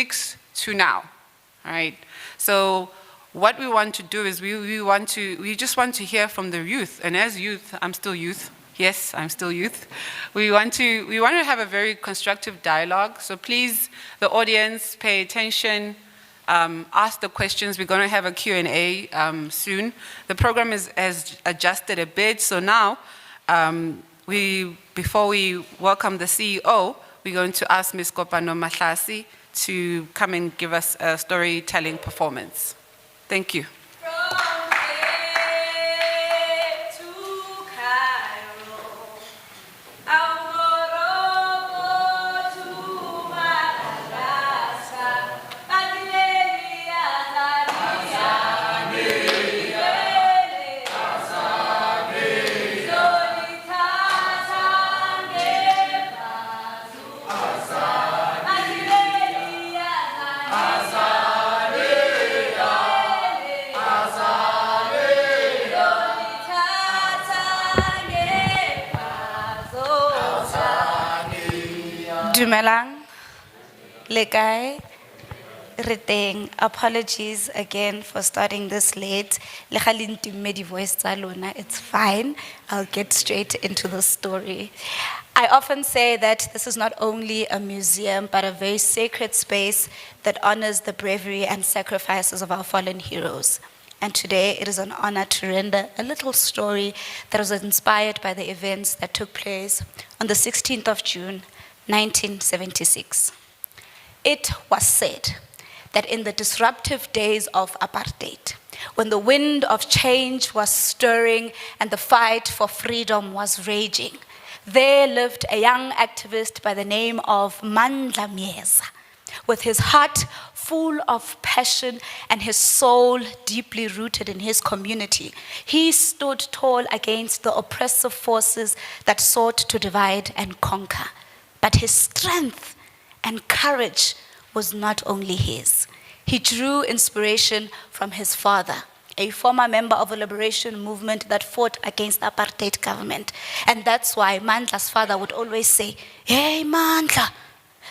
to now, all right? So what we want to do is we just want to hear from the youth. And as youth, I'm still youth. Yes, I'm still youth. We want to have a very constructive dialogue. So please, the audience, pay attention, ask the questions. We're going to have a Q&A soon. The program has adjusted a bit. So now, before we welcome the CEO, we're going to ask Ms. Kopano Mahlasi to come and give us a storytelling performance. Thank you. Dumelang, Lekai, Reteng. Apologies again for starting this late. It's fine. I'll get straight into the story. I often say that this is not only a museum, but a very sacred space that honors the bravery and sacrifices of our fallen heroes. And today it is an honor to render a little story that was inspired by the events that took place on the 16th of June, 1976. It was said that in the disruptive days of apartheid, when the wind of change was stirring and the fight for freedom was raging, there lived a young activist by the name of Mandla Miyeza, with his heart full of passion and his soul deeply rooted in his community. He stood tall against the oppressive forces that sought to divide and conquer. But his strength and courage was not only his. He drew inspiration from his father, a former member of a liberation movement that fought against the apartheid government. And that's why Mandla's father would always say, "Hey Mandla,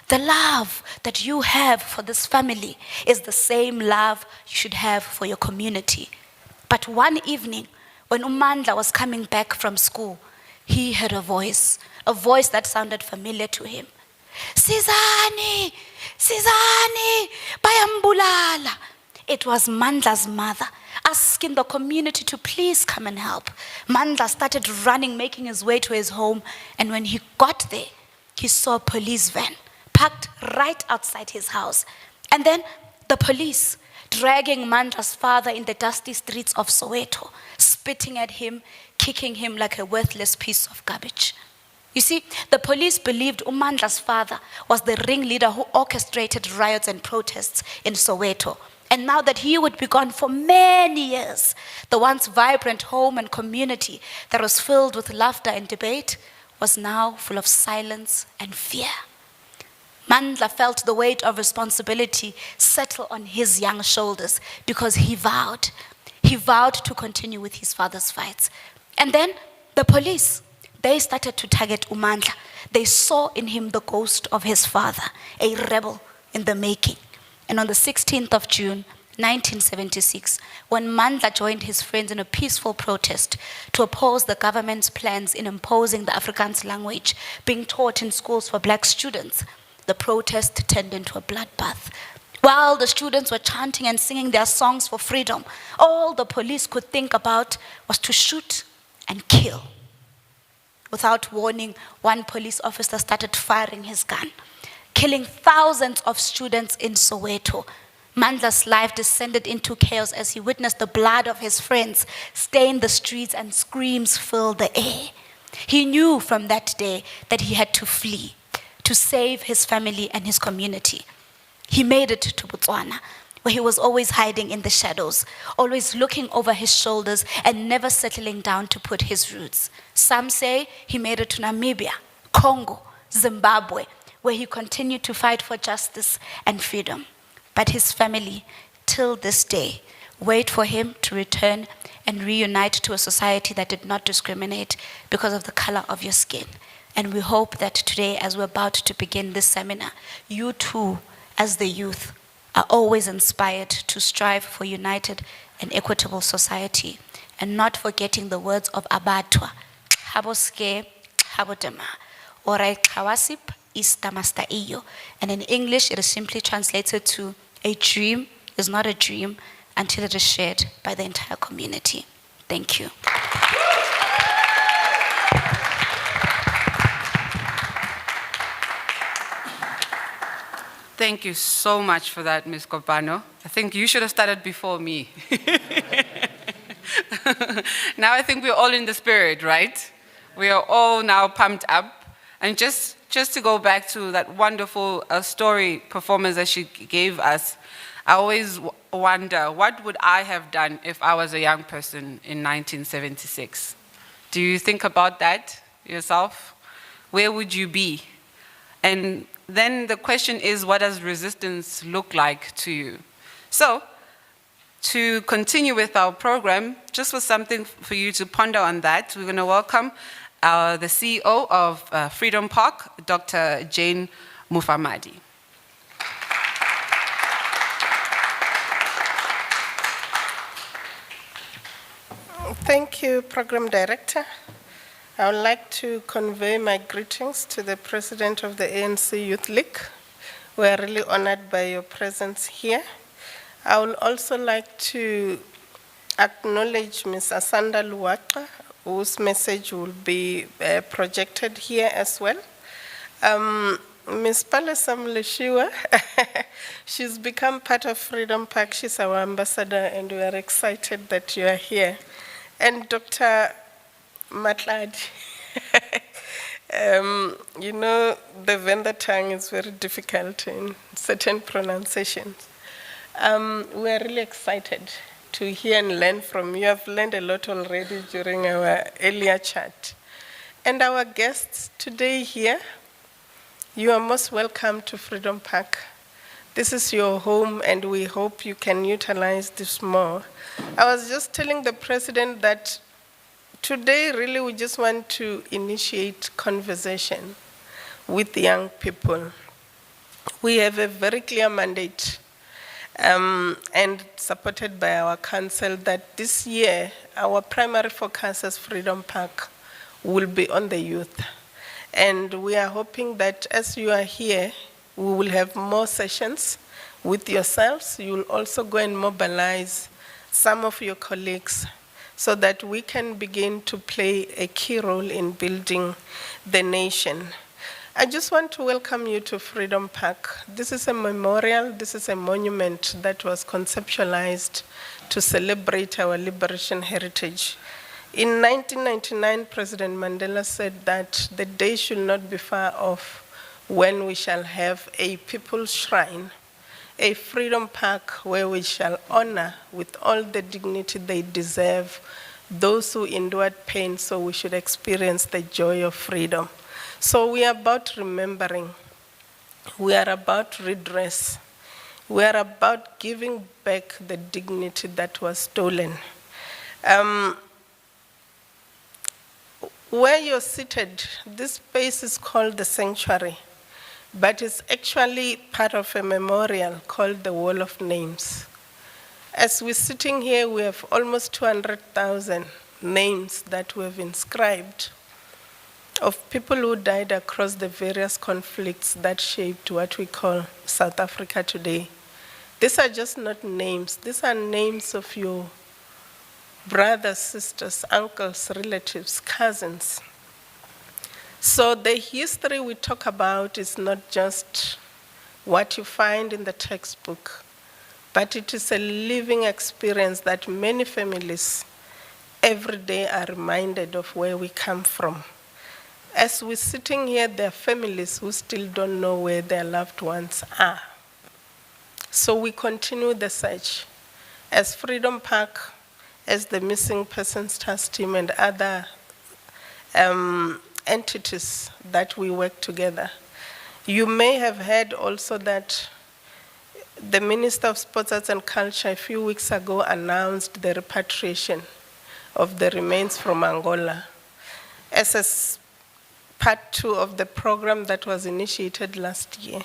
the love that you have for this family is the same love you should have for your community." But one evening, when Mandla was coming back from school, he heard a voice that sounded familiar to him. "Sizani, Sizani, bayambulala." It was Mandla's mother, asking the community to please come and help. Mandla started running, making his way to his home, and when he got there, he saw a police van parked right outside his house. And then the police dragging Mandla's father in the dusty streets of Soweto, spitting at him, kicking him like a worthless piece of garbage. You see, the police believed Mandla's father was the ringleader who orchestrated riots and protests in Soweto. And now that he would be gone for many years, the once vibrant home and community that was filled with laughter and debate was now full of silence and fear. Mandla felt the weight of responsibility settle on his young shoulders because he vowed to continue with his father's fights. And then the police, they started to target Mandla. They saw in him the ghost of his father, a rebel in the making. And on the 16th of June, 1976, when Mandla joined his friends in a peaceful protest to oppose the government's plans in imposing the Afrikaans language being taught in schools for black students, the protest turned into a bloodbath. While the students were chanting and singing their songs for freedom, all the police could think about was to shoot and kill. Without warning, one police officer started firing his gun, killing thousands of students in Soweto. Mandla's life descended into chaos as he witnessed the blood of his friends stain the streets and screams fill the air. He knew from that day that he had to flee to save his family and his community. He made it to Botswana, where he was always hiding in the shadows, always looking over his shoulders and never settling down to put his roots. Some say he made it to Namibia, Congo, Zimbabwe, where he continued to fight for justice and freedom. But his family, till this day, wait for him to return and reunite to a society that did not discriminate because of the color of your skin. And we hope that today, as we're about to begin this seminar, you too, as the youth, are always inspired to strive for united and equitable society, and not forgetting the words of Abattoir, "Xaboske, xabotema," or "Xawasip istamasta iyo." And in English, it is simply translated to, "A dream is not a dream until it is shared by the entire community." Thank you. Thank you so much for that, Ms. Kopano. I think you should have started before me. Now I think we're all in the spirit, right? We are all now pumped up. And just to go back to that wonderful story performance that she gave us, I always wonder, what would I have done if I was a young person in 1976? Do you think about that yourself? Where would you be? And then the question is, what does resistance look like to you? So, to continue with our program, just for something for you to ponder on that, we're going to welcome the CEO of Freedom Park, Dr. Jane Mufamadi. Thank you, Program Director. I would like to convey my greetings to the President of the ANC Youth League. We are really honored by your presence here. I would also like to acknowledge Ms. Asanda Luwaka, whose message will be projected here as well. Ms. Palesam Leshiwa, she's become part of Freedom Park. She's our ambassador, and we are excited that you are here. And Dr. Matladi, you know, the Venda tongue is very difficult in certain pronunciations. We are really excited to hear and learn from you. You have learned a lot already during our earlier chat. And our guests today here, you are most welcome to Freedom Park. This is your home, and we hope you can utilize this more. I was just telling the President that today, really, we just want to initiate conversation with young people. We have a very clear mandate and supported by our council that this year, our primary focus as Freedom Park will be on the youth. And we are hoping that as you are here, we will have more sessions with yourselves. You will also go and mobilize some of your colleagues so that we can begin to play a key role in building the nation. I just want to welcome you to Freedom Park. This is a memorial, this is a monument that was conceptualized to celebrate our liberation heritage. In 1999, President Mandela said that the day should not be far off when we shall have a people's shrine, a Freedom Park where we shall honor with all the dignity they deserve those who endured pain, so we should experience the joy of freedom. So we are about remembering. We are about redress. We are about giving back the dignity that was stolen. Where you're seated, this space is called the sanctuary, but it's actually part of a memorial called the Wall of Names. As we're sitting here, we have almost 200,000 names that we have inscribed of people who died across the various conflicts that shaped what we call South Africa today. These are just not names. These are names of your brothers, sisters, uncles, relatives, cousins. So the history we talk about is not just what you find in the textbook, but it is a living experience that many families every day are reminded of where we come from. As we're sitting here, there are families who still don't know where their loved ones are. So we continue the search. As Freedom Park, as the Missing Persons Task Team and other entities that we work together. You may have heard also that the Minister of Sports, Arts and Culture a few weeks ago announced the repatriation of the remains from Angola as a part 2 of the program that was initiated last year.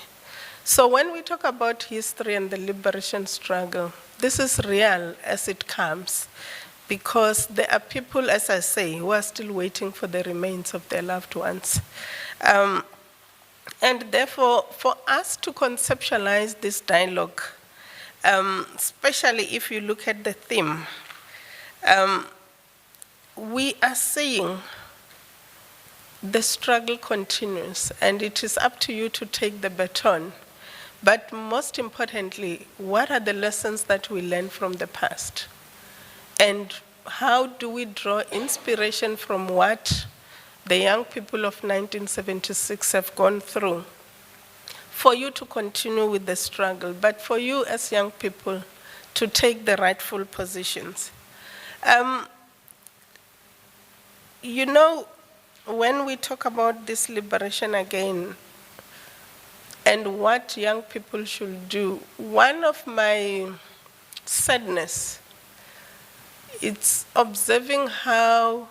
So when we talk about history and the liberation struggle, this is real as it comes, because there are people, as I say, who are still waiting for the remains of their loved ones. And therefore, for us to conceptualize this dialogue, especially if you look at the theme, we are saying the struggle continues, and it is up to you to take the baton. But most importantly, what are the lessons that we learn from the past? And how do we draw inspiration from what the young people of 1976 have gone through for you to continue with the struggle, but for you as young people to take the rightful positions? You know, when we talk about this liberation again and what young people should do, one of my sadness, it's observing how,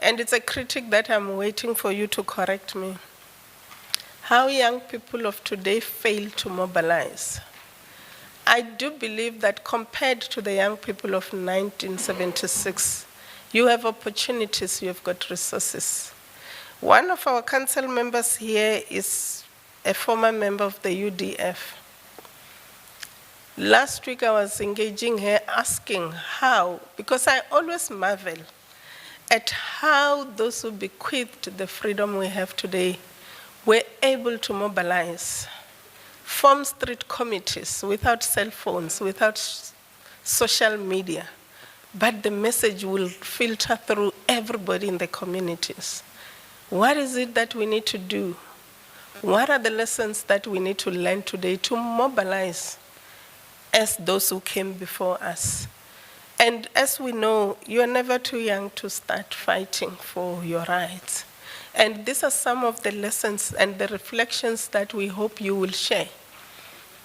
and it's a critique that I'm waiting for you to correct me, how young people of today fail to mobilize. I do believe that compared to the young people of 1976, you have opportunities, you have got resources. One of our council members here is a former member of the UDF. Last week I was engaging her, asking how, because I always marvel at how those who bequeathed the freedom we have today were able to mobilize, form street committees without cell phones, without social media, but the message will filter through everybody in the communities. What is it that we need to do? What are the lessons that we need to learn today to mobilize as those who came before us? And as we know, you are never too young to start fighting for your rights. And these are some of the lessons and the reflections that we hope you will share.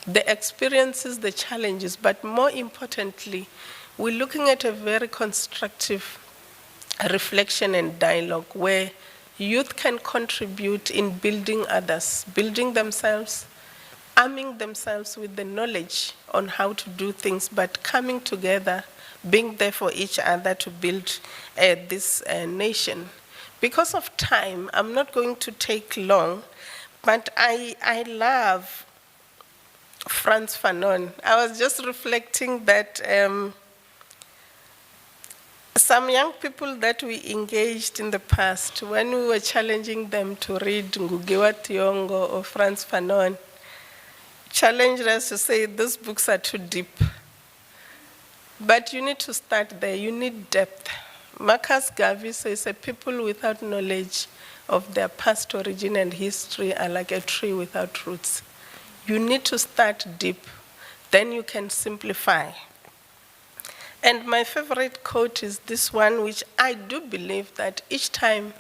The experiences, the challenges, but more importantly, we're looking at a very constructive reflection and dialogue where youth can contribute in building others, building themselves, arming themselves with the knowledge on how to do things, but coming together, being there for each other to build this nation. Because of time, I'm not going to take long, but I love Frantz Fanon. I was just reflecting that some young people that we engaged in the past, when we were challenging them to read Ngugiwa Thiong'o or Frantz Fanon, challenged us to say, those books are too deep. But you need to start there, you need depth. Marcus Garvey says, a people without knowledge of their past origin and history are like a tree without roots. You need to start deep, then you can simplify. And my favorite quote is this one, which I do believe that each time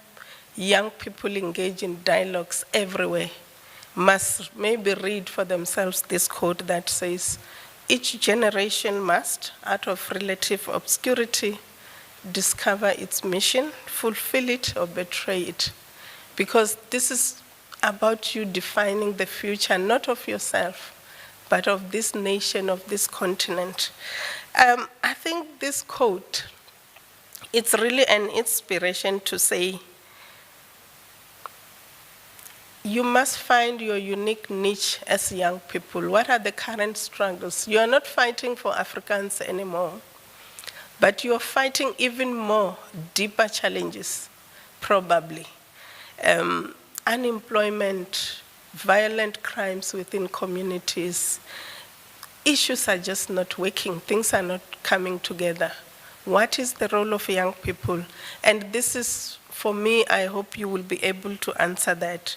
young people engage in dialogues everywhere, must maybe read for themselves this quote that says, each generation must, out of relative obscurity, discover its mission, fulfill it, or betray it. Because this is about you defining the future, not of yourself, but of this nation, of this continent. I think this quote, it's really an inspiration to say, you must find your unique niche as young people. What are the current struggles? You are not fighting for Africans anymore, but you are fighting even more deeper challenges, probably. Unemployment, violent crimes within communities. Issues are just not working. Things are not coming together. What is the role of young people? And this is, for me, I hope you will be able to answer that.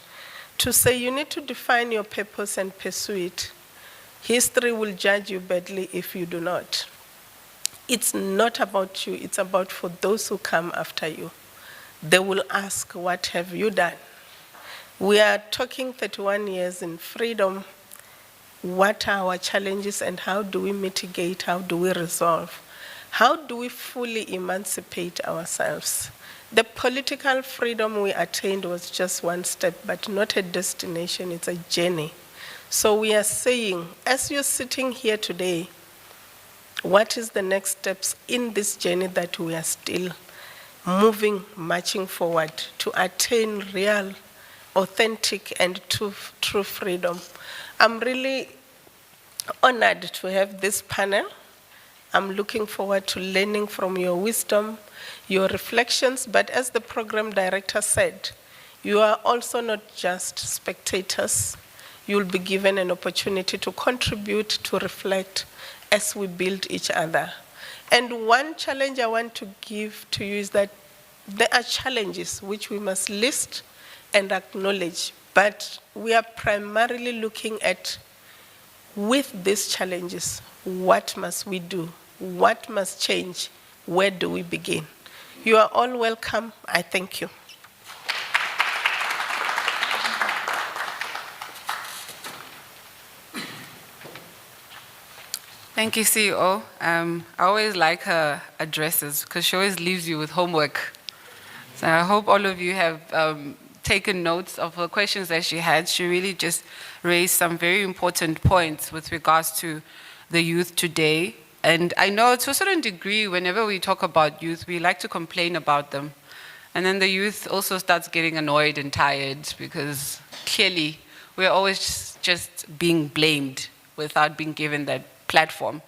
To say you need to define your purpose and pursue it. History will judge you badly if you do not. It's not about you, it's about for those who come after you. They will ask, what have you done? We are talking 31 years in freedom. What are our challenges and how do we mitigate, how do we resolve? How do we fully emancipate ourselves? The political freedom we attained was just one step, but not a destination, it's a journey. So we are saying, as you're sitting here today, what is the next steps in this journey that we are still moving, marching forward to attain real, authentic, and true freedom? I'm really honored to have this panel. I'm looking forward to learning from your wisdom, your reflections, but as the program director said, you are also not just spectators. You'll be given an opportunity to contribute, to reflect as we build each other. And one challenge I want to give to you is that there are challenges which we must list and acknowledge, but we are primarily looking at, with these challenges, what must we do? What must change? Where do we begin? You are all welcome. I thank you. Thank you, CEO. I always like her addresses because she always leaves you with homework. So I hope all of you have taken notes of the questions that she had. She really just raised some very important points with regards to the youth today. And I know to a certain degree, whenever we talk about youth, we like to complain about them. And then the youth also starts getting annoyed and tired because clearly we're always just being blamed without being given that platform.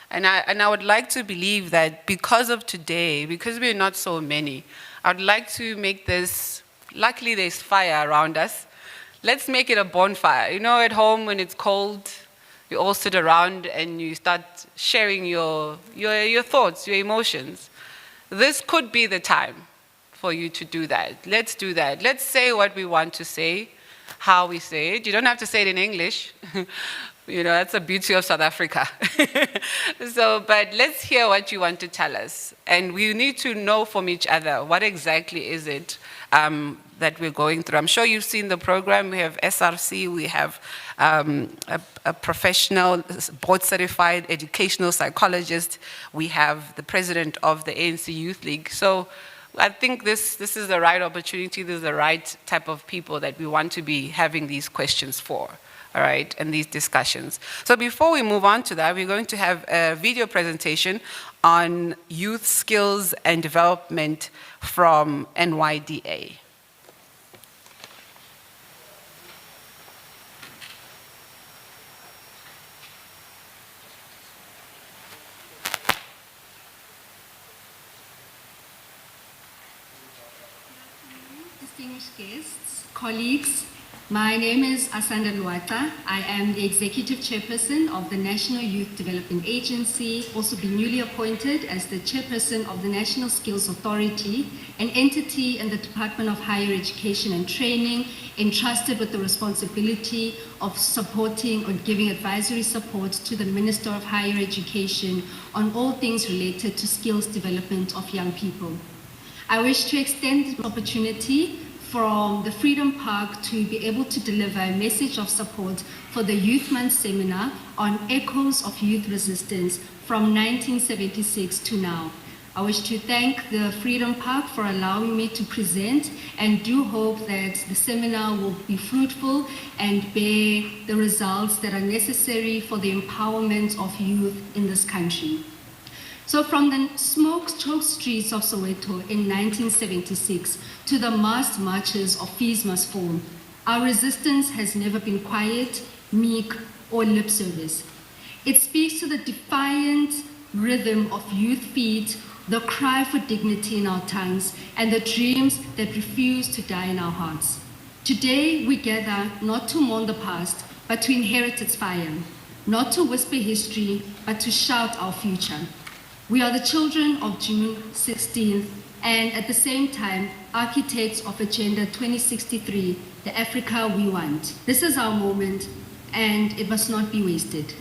And I would like to believe that because of today, because we're not so many, I'd like to make this, luckily there's fire around us. Let's make it a bonfire. You know, at home when it's cold, you all sit around and you start sharing your thoughts, your emotions. This could be the time for you to do that. Let's do that. Let's say what we want to say, how we say it. You don't have to say it in English. You know, that's the beauty of South Africa. But let's hear what you want to tell us. And we need to know from each other, what exactly is it that we're going through. I'm sure you've seen the program. We have SRC, we have a professional, board-certified educational psychologist. We have the president of the ANC Youth League. So I think this is the right opportunity. This is the right type of people that we want to be having these questions for. All right, and these discussions. So before we move on to that, we're going to have a video presentation on youth skills and development from NYDA. Distinguished guests, colleagues, my name is Asanda Luata. I am the Executive Chairperson of the National Youth Development Agency, also been newly appointed as the Chairperson of the National Skills Authority, an entity in the Department of Higher Education and Training, entrusted with the responsibility of supporting or giving advisory support to the Minister of Higher Education on all things related to skills development of young people. I wish to extend the opportunity from the Freedom Park to be able to deliver a message of support for the Youth Month seminar on echoes of youth resistance from 1976 to now. I wish to thank the Freedom Park for allowing me to present and do hope that the seminar will be fruitful and bear the results that are necessary for the empowerment of youth in this country. So from the smoke-choked streets of Soweto in 1976 to the mass marches of Fees Must Fall, our resistance has never been quiet, meek, or lip service. It speaks to the defiant rhythm of youth feet, the cry for dignity in our tongues, and the dreams that refuse to die in our hearts. Today, we gather not to mourn the past, but to inherit its fire, not to whisper history, but to shout our future. We are the children of June 16th, and at the same time, architects of Agenda 2063, the Africa we want. This is our moment, and it must not be wasted.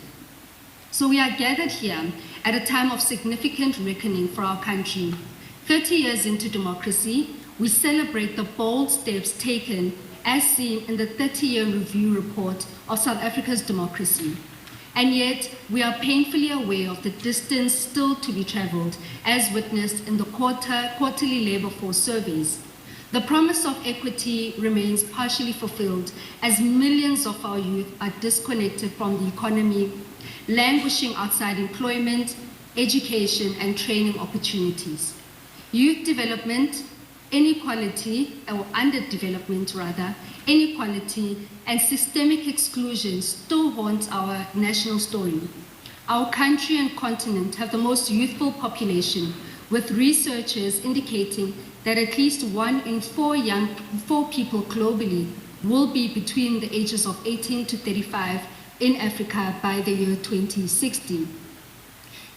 So we are gathered here at a time of significant reckoning for our country. 30 years into democracy, we celebrate the bold steps taken as seen in the 30-year review report of South Africa's democracy. And yet, we are painfully aware of the distance still to be traveled, as witnessed in the quarterly labor force surveys. The promise of equity remains partially fulfilled as millions of our youth are disconnected from the economy, languishing outside employment, education, and training opportunities. Youth development, inequality, or underdevelopment rather, inequality, and systemic exclusion still haunt our national story. Our country and continent have the most youthful population, with researchers indicating that at least 1 in 4 people globally will be between the ages of 18 to 35 in Africa by the year 2060.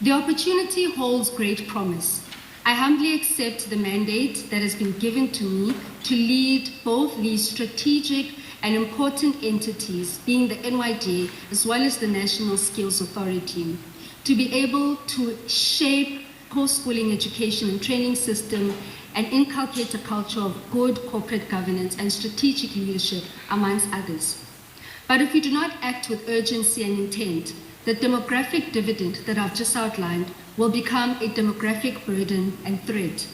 The opportunity holds great promise. I humbly accept the mandate that has been given to me to lead both these strategic and important entities, being the NYDA as well as the National Skills Authority, to be able to shape post-schooling education and training system and inculcate a culture of good corporate governance and strategic leadership, amongst others. But if we do not act with urgency and intent, the demographic dividend that I've just outlined will become a demographic burden and threat.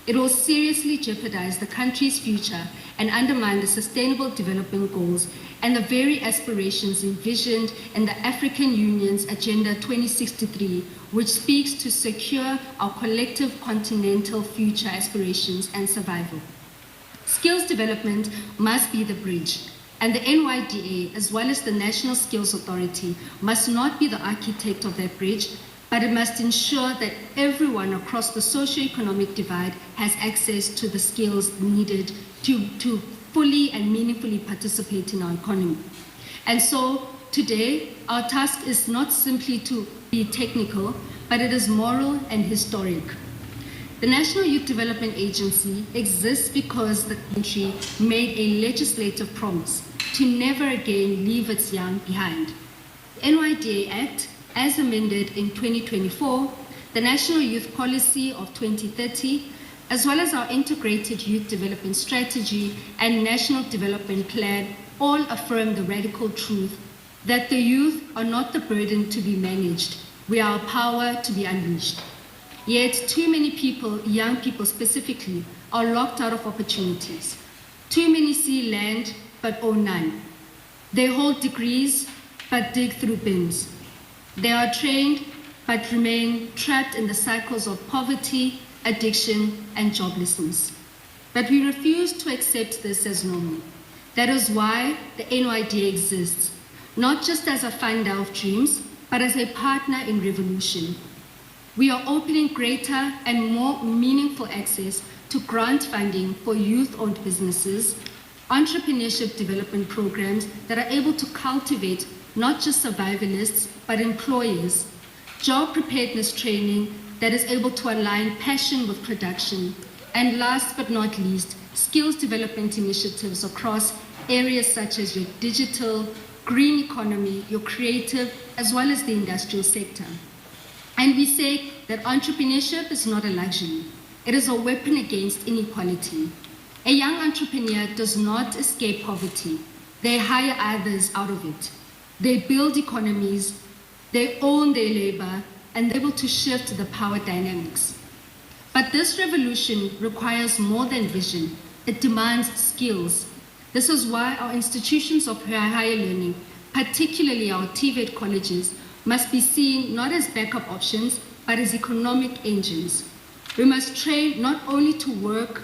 It will seriously jeopardize the country's future and undermine the Sustainable Development Goals and the very aspirations envisioned in the African Union's Agenda 2063, which speaks to secure our collective continental future aspirations and survival. Skills development must be the bridge, and the NYDA, as well as the National Skills Authority, must not be the architect of that bridge, but it must ensure that everyone across the socio-economic divide has access to the skills needed to fully and meaningfully participate in our economy. And so today, our task is not simply to be technical, but it is moral and historic. The National Youth Development Agency exists because the country made a legislative promise to never again leave its young behind. The NYDA Act, as amended in 2024, the National Youth Policy of 2030, as well as our Integrated Youth Development Strategy and National Development Plan, all affirm the radical truth that the youth are not the burden to be managed. We are a power to be unleashed. Yet too many people, young people specifically, are locked out of opportunities. Too many see land but own none. They hold degrees but dig through bins. They are trained but remain trapped in the cycles of poverty, addiction, and joblessness. But we refuse to accept this as normal. That is why the NYDA exists, not just as a funder of dreams, but as a partner in revolution. We are opening greater and more meaningful access to grant funding for youth-owned businesses, entrepreneurship development programs that are able to cultivate not just survivalists, but employers, job preparedness training that is able to align passion with production, and last but not least, skills development initiatives across areas such as your digital, green economy, your creative, as well as the industrial sector. And we say that entrepreneurship is not a luxury. It is a weapon against inequality. A young entrepreneur does not escape poverty. They hire others out of it. They build economies, they own their labor, and they're able to shift the power dynamics. But this revolution requires more than vision. It demands skills. This is why our institutions of higher learning, particularly our TVET colleges, must be seen not as backup options, but as economic engines. We must train not only to work,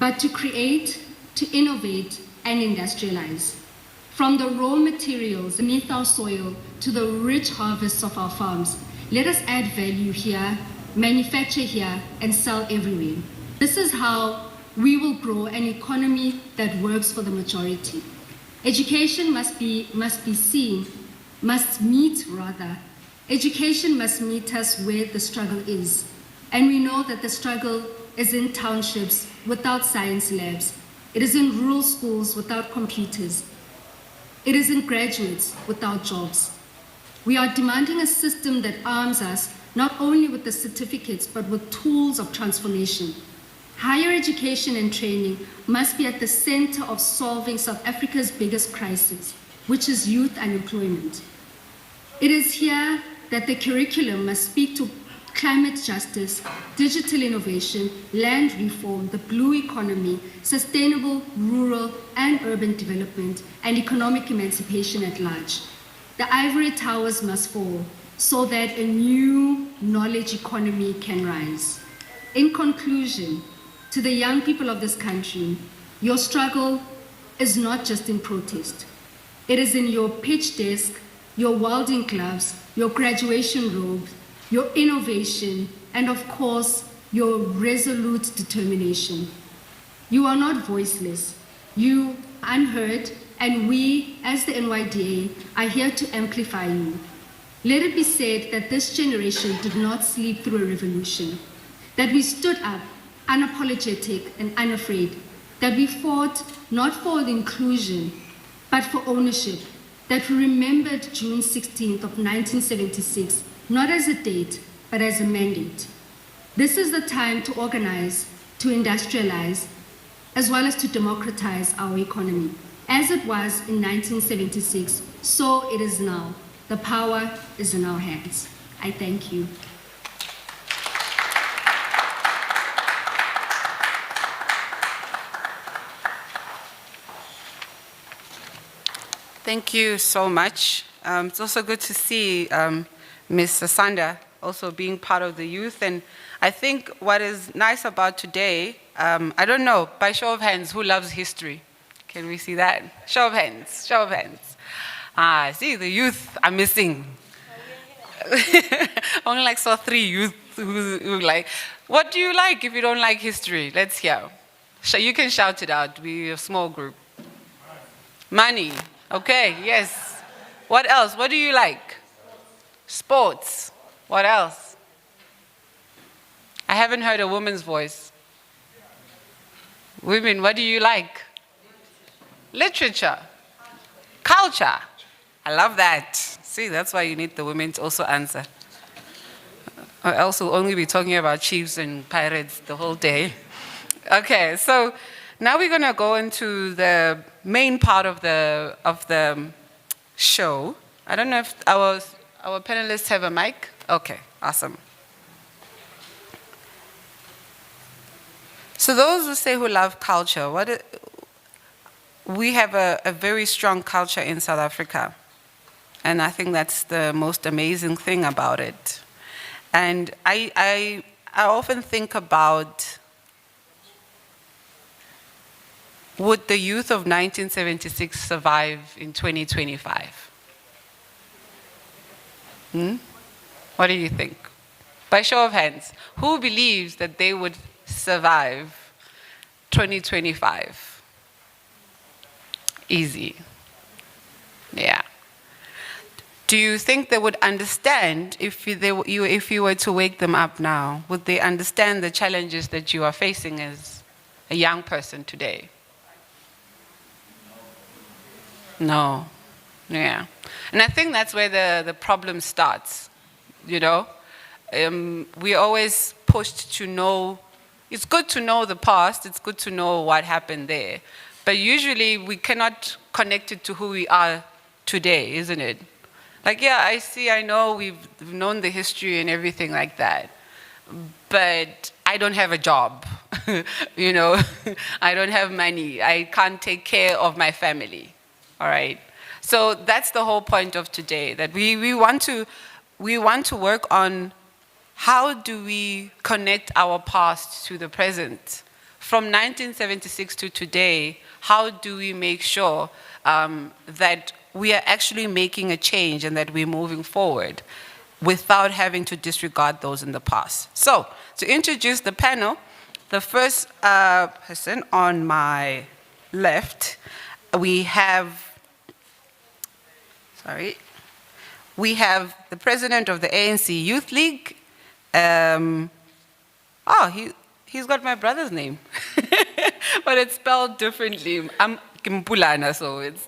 but to create, to innovate, and industrialize. From the raw materials beneath our soil to the rich harvests of our farms, let us add value here, manufacture here, and sell everywhere. This is how we will grow an economy that works for the majority. Education must meet us where the struggle is. And we know that the struggle is in townships without science labs. It is in rural schools without computers. It is in graduates without jobs. We are demanding a system that arms us not only with the certificates, but with tools of transformation. Higher education and training must be at the center of solving South Africa's biggest crisis, which is youth unemployment. It is here that the curriculum must speak to climate justice, digital innovation, land reform, the blue economy, sustainable rural and urban development, and economic emancipation at large. The ivory towers must fall so that a new knowledge economy can rise. In conclusion, to the young people of this country, your struggle is not just in protest. It is in your pitch desk, your welding gloves, your graduation robes, your innovation, and of course, your resolute determination. You are not voiceless, you are unheard, and we, as the NYDA, are here to amplify you. Let it be said that this generation did not sleep through a revolution, that we stood up unapologetic and unafraid, that we fought not for inclusion, but for ownership, that we remembered June 16th of 1976, not as a date, but as a mandate. This is the time to organize, to industrialize, as well as to democratize our economy. As it was in 1976, so it is now. The power is in our hands. I thank you. Thank you so much. It's also good to see Ms. Asanda also being part of the youth. And I think what is nice about today, I don't know, by show of hands, who loves history? Can we see that? Show of hands, show of hands. See, the youth are missing. Only like saw 3 youth who like, what do you like if you don't like history? Let's hear. You can shout it out, we're a small group. Money, okay, yes. What else? What do you like? Sports. What else? I haven't heard a woman's voice. Women, what do you like? Literature. Culture. I love that. See, that's why you need the women to also answer. Or else we'll only be talking about chiefs and pirates the whole day. Okay, so now we're going to go into the main part of the show. I don't know if our panelists have a mic. Okay, awesome. So those who say who love culture, we have a very strong culture in South Africa. And I think that's the most amazing thing about it. And I often think about, would the youth of 1976 survive in 2025? What do you think? By show of hands, who believes that they would survive 2025? Easy. Yeah. Do you think they would understand if you were to wake them up now? Would they understand the challenges that you are facing as a young person today? No. Yeah. And I think that's where the problem starts, you know? We're always pushed to know, it's good to know the past, it's good to know what happened there. But usually we cannot connect it to who we are today, isn't it? Like, yeah, I know we've known the history and everything like that, but I don't have a job, you know? I don't have money, I can't take care of my family, all right? So that's the whole point of today, that we want to work on how do we connect our past to the present. From 1976 to today, how do we make sure that we are actually making a change and that we're moving forward without having to disregard those in the past? So, to introduce the panel, the first person on my left, we have the president of the ANC Youth League. He's got my brother's name, but it's spelled differently. I'm Kimpulana, so it's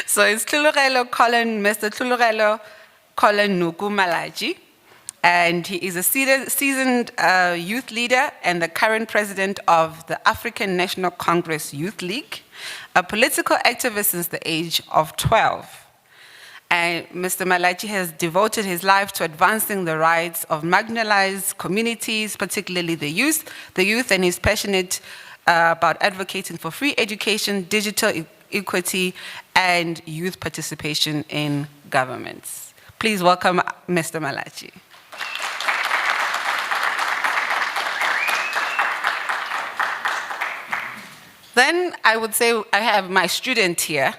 so it's Mr. Tlulugelo Colin Nukumalaji, and he is a seasoned youth leader and the current president of the African National Congress Youth League, a political activist since the age of 12. And Mr. Malachi has devoted his life to advancing the rights of marginalized communities, particularly the youth, and he's passionate about advocating for free education, digital equity, and youth participation in governments. Please welcome Mr. Malachi. Then I would say I have my student here.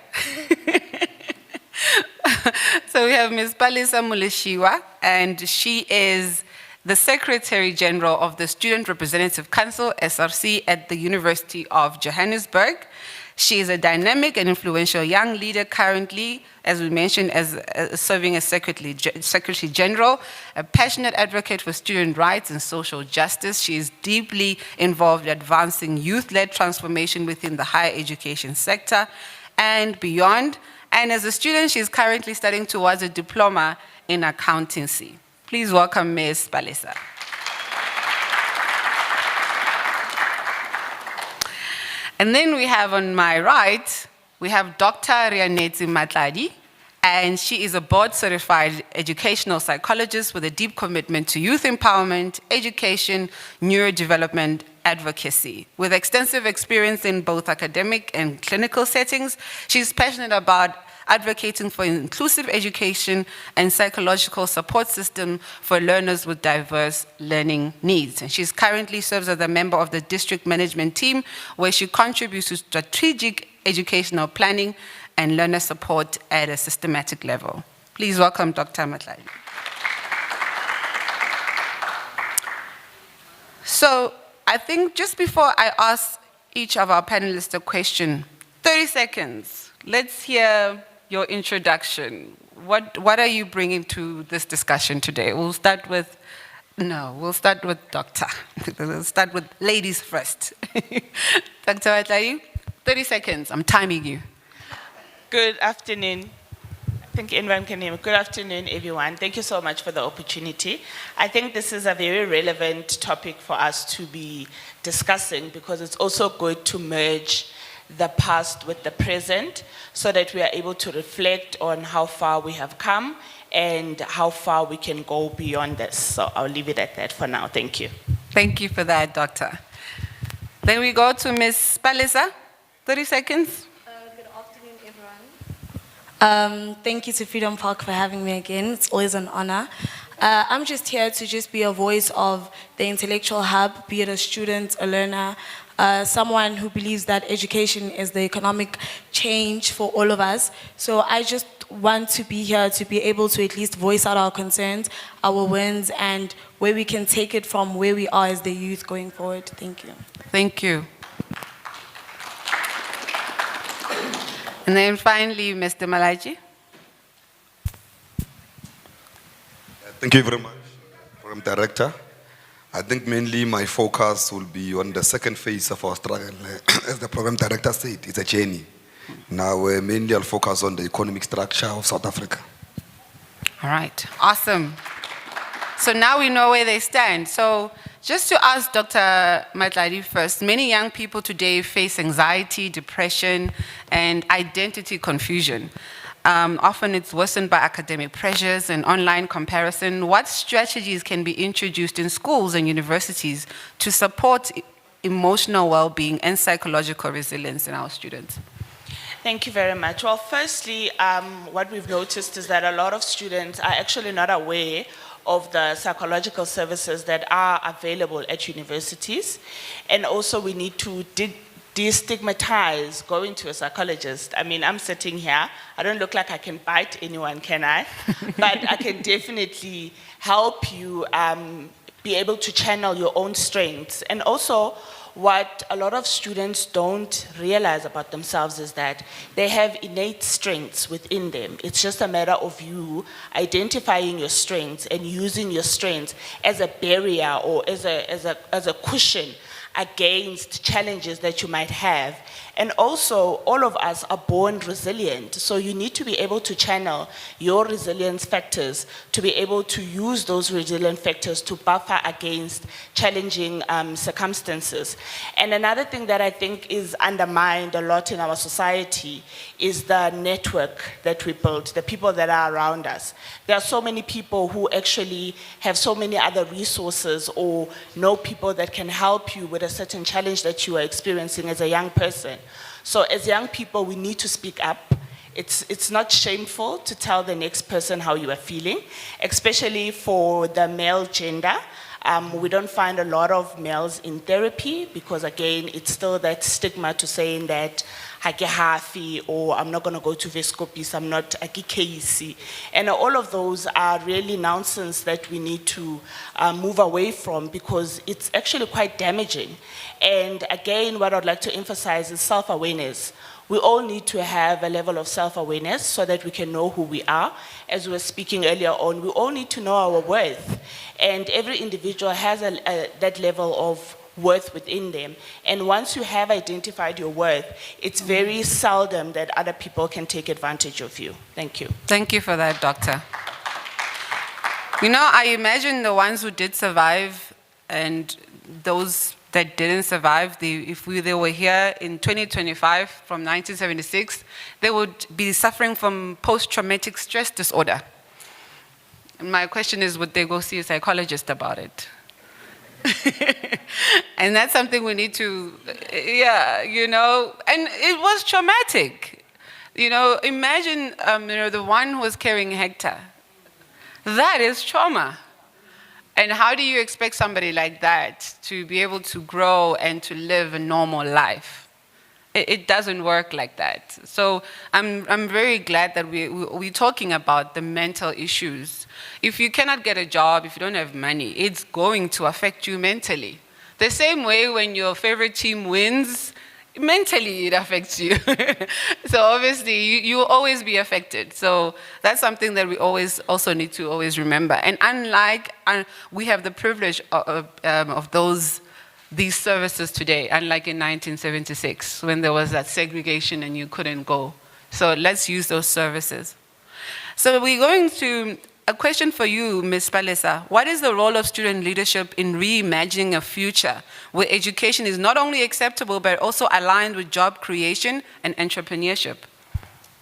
So we have Ms. Palisa Muleshiwa, and she is the Secretary General of the Student Representative Council, SRC, at the University of Johannesburg. She is a dynamic and influential young leader currently, as we mentioned, as serving as Secretary General, a passionate advocate for student rights and social justice. She is deeply involved in advancing youth-led transformation within the higher education sector and beyond. And as a student, she is currently studying towards a diploma in accountancy. Please welcome Ms. Palisa. And then we have on my right, we have Dr. Rianetsi Matladi, and she is a board-certified educational psychologist with a deep commitment to youth empowerment, education, neurodevelopment, advocacy. With extensive experience in both academic and clinical settings, she's passionate about advocating for inclusive education and psychological support system for learners with diverse learning needs. And she's currently serves as a member of the district management team, where she contributes to strategic educational planning and learner support at a systematic level. Please welcome Dr. Matladi. So I think just before I ask each of our panelists a question, 30 seconds, let's hear your introduction. What are you bringing to this discussion today? We'll start with Doctor. We'll start with ladies first. Dr. Matladi, 30 seconds, I'm timing you. Good afternoon. I think anyone can hear me. Good afternoon, everyone. Thank you so much for the opportunity. I think this is a very relevant topic for us to be discussing, because it's also good to merge the past with the present so that we are able to reflect on how far we have come and how far we can go beyond this. So I'll leave it at that for now. Thank you. Thank you for that, Doctor. Then we go to Ms. Palisa, 30 seconds. Good afternoon, everyone. Thank you to Freedom Park for having me again. It's always an honor. I'm just here to just be a voice of the intellectual hub, be it a student, a learner, someone who believes that education is the economic change for all of us. So I just want to be here to be able to at least voice out our concerns, our wins, and where we can take it from where we are as the youth going forward. Thank you. Thank you. And then finally, Mr. Malachi. Thank you very much, Program Director. I think mainly my focus will be on the second phase of our struggle. As the Program Director said, it's a journey. Now, mainly I'll focus on the economic structure of South Africa. All right, awesome. So now we know where they stand. So just to ask Dr. Matladi first, many young people today face anxiety, depression, and identity confusion. Often it's worsened by academic pressures and online comparison. What strategies can be introduced in schools and universities to support emotional well-being and psychological resilience in our students? Thank you very much. Well, firstly, what we've noticed is that a lot of students are actually not aware of the psychological services that are available at universities. And also we need to destigmatize going to a psychologist. I mean, I'm sitting here, I don't look like I can bite anyone, can I? But I can definitely help you be able to channel your own strengths. And also, what a lot of students don't realize about themselves is that they have innate strengths within them. It's just a matter of you identifying your strengths and using your strengths as a barrier or as a cushion against challenges that you might have And also, all of us are born resilient, so you need to be able to channel your resilience factors to be able to use those resilient factors to buffer against challenging circumstances. And another thing that I think is undermined a lot in our society is the network that we built, the people that are around us. There are so many people who actually have so many other resources or know people that can help you with a certain challenge that you are experiencing as a young person. So as young people, we need to speak up. It's not shameful to tell the next person how you are feeling, especially for the male gender. We don't find a lot of males in therapy because, again, it's still that stigma to saying that hake hafi, or I'm not going to go to Vescopis, I'm not a KC. And all of those are really nonsense that we need to move away from because it's actually quite damaging. And again, what I'd like to emphasize is self-awareness. We all need to have a level of self-awareness so that we can know who we are. As we were speaking earlier on, we all need to know our worth. And every individual has that level of worth within them. And once you have identified your worth, it's very seldom that other people can take advantage of you. Thank you. Thank you for that, Doctor. You know, I imagine the ones who did survive and those that didn't survive, if they were here in 2025 from 1976, they would be suffering from post-traumatic stress disorder. And my question is, would they go see a psychologist about it? And that's something we need to, you know, and it was traumatic. You know, imagine, the one who was carrying Hector. That is trauma. And how do you expect somebody like that to be able to grow and to live a normal life? It doesn't work like that. So I'm very glad that we're talking about the mental issues. If you cannot get a job, if you don't have money, it's going to affect you mentally. The same way when your favorite team wins, mentally it affects you. So obviously you will always be affected. So that's something that we always also need to always remember. And unlike, we have the privilege of these services today, unlike in 1976 when there was that segregation and you couldn't go. So let's use those services. So we're going to a question for you, Ms. Palesa. What is the role of student leadership in reimagining a future where education is not only acceptable but also aligned with job creation and entrepreneurship?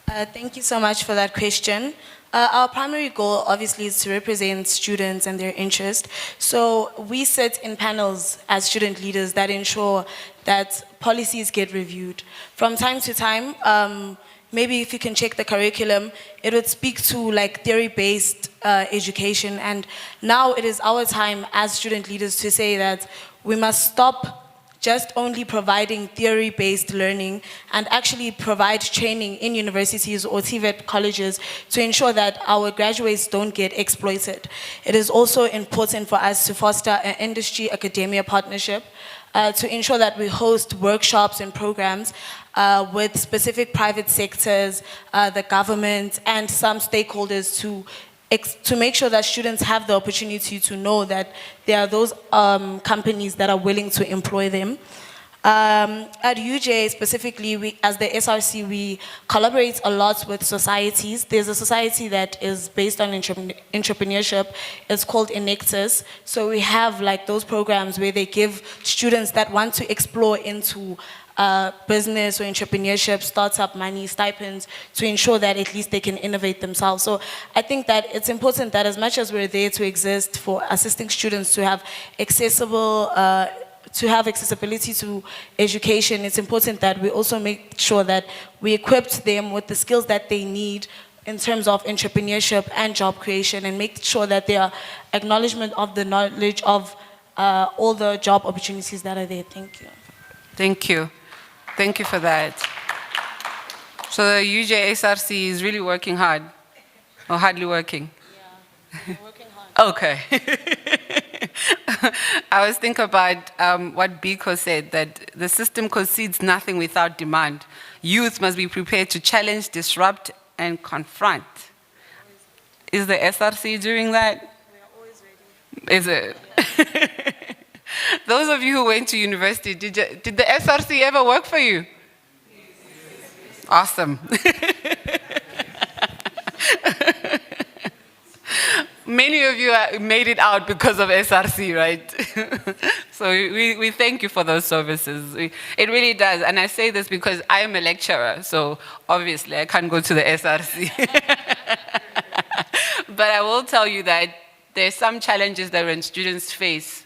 Thank you so much for that question. Our primary goal, obviously, is to represent students and their interest. So we sit in panels as student leaders that ensure that policies get reviewed. From time to time, maybe if you can check the curriculum, it would speak to like theory-based education. And now it is our time as student leaders to say that we must stop just only providing theory-based learning and actually provide training in universities or TVET colleges to ensure that our graduates don't get exploited. It is also important for us to foster an industry-academia partnership to ensure that we host workshops and programs with specific private sectors, the government, and some stakeholders to make sure that students have the opportunity to know that there are those companies that are willing to employ them. At UJ specifically, as the SRC, we collaborate a lot with societies. There's a society that is based on entrepreneurship. It's called Enectus. So we have like those programs where they give students that want to explore into business or entrepreneurship, startup money, stipends, to ensure that at least they can innovate themselves. So I think that it's important that as much as we're there to exist for assisting students to have accessibility to education, it's important that we also make sure that we equip them with the skills that they need in terms of entrepreneurship and job creation, and make sure that there are acknowledgement of the knowledge of all the job opportunities that are there. Thank you. Thank you. Thank you for that. So the UJ SRC is really working hard, or hardly working? Yeah, we're working hard. Okay. I was thinking about what Biko said, that the system concedes nothing without demand. Youth must be prepared to challenge, disrupt, and confront. Is the SRC doing that? We are always ready. Is it? Those of you who went to university, did the SRC ever work for you? Awesome. Many of you made it out because of SRC, right? So we thank you for those services. It really does. And I say this because I am a lecturer, so obviously I can't go to the SRC. But I will tell you that there's some challenges that when students face,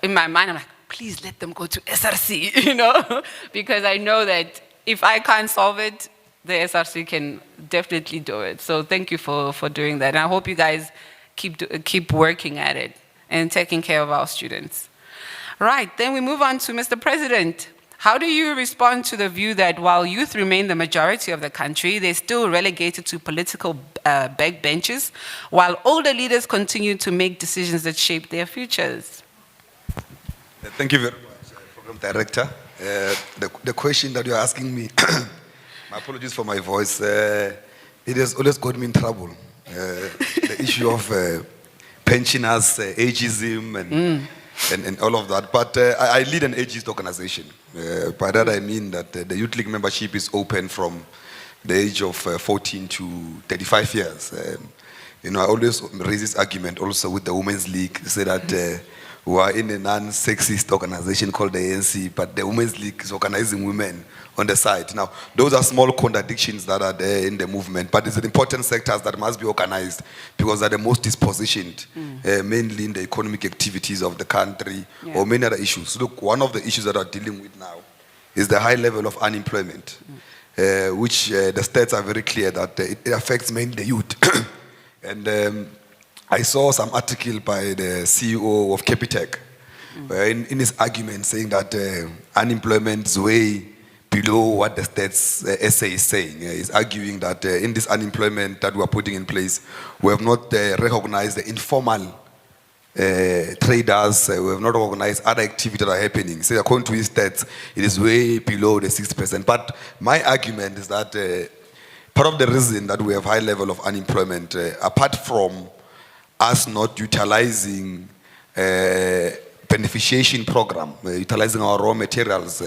in my mind, I'm like, please let them go to SRC, you know? Because I know that if I can't solve it, the SRC can definitely do it. So thank you for doing that. And I hope you guys keep working at it and taking care of our students. Right, then we move on to Mr. President. How do you respond to the view that while youth remain the majority of the country, they're still relegated to political backbenches, while older leaders continue to make decisions that shape their futures? Thank you very much, Program Director. The question that you're asking me, my apologies for my voice, it has always got me in trouble. The issue of pensioners, ageism, and all of that. But I lead an ageist organization. By that I mean that the Youth League membership is open from the age of 14 to 35 years. You know, I always raise this argument also with the Women's League, say that we are in a non-sexist organization called the ANC, but the Women's League is organizing women on the side. Now, those are small contradictions that are there in the movement, but it's an important sectors that must be organized because they're the most dispositioned, mainly in the economic activities of the country or many other issues. Look, one of the issues that we're dealing with now is the high level of unemployment, which the stats are very clear that it affects mainly the youth. And I saw some article by the CEO of Capitec in his argument saying that unemployment is way below what the stats essay is saying. He's arguing that in this unemployment that we are putting in place, we have not recognized the informal traders, we have not recognized other activities that are happening. So according to his stats, it is way below the 6%. But my argument is that part of the reason that we have high level of unemployment, apart from us not utilizing beneficiation program, utilizing our raw materials,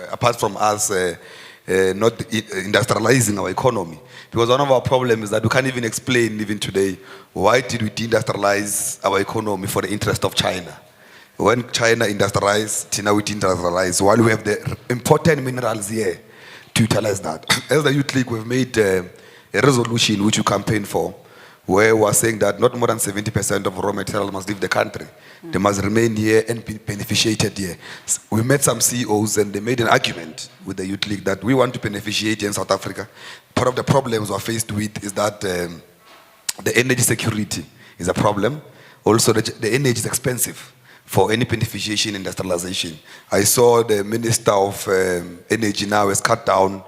apart from us not industrializing our economy. Because one of our problems is that we can't even explain even today, why did we deindustrialize our economy for the interest of China? When China industrialized, China we deindustrialize, while we have the important minerals here to utilize that. As the Youth League, we've made a resolution which we campaign for, where we are saying that not more than 70% of raw material must leave the country. They must remain here and be beneficiated here. We met some CEOs and they made an argument with the Youth League that we want to beneficiate in South Africa. Part of the problems we're faced with is that the energy security is a problem. Also, the energy is expensive for any beneficiation industrialization. I saw the Minister of Energy now has cut down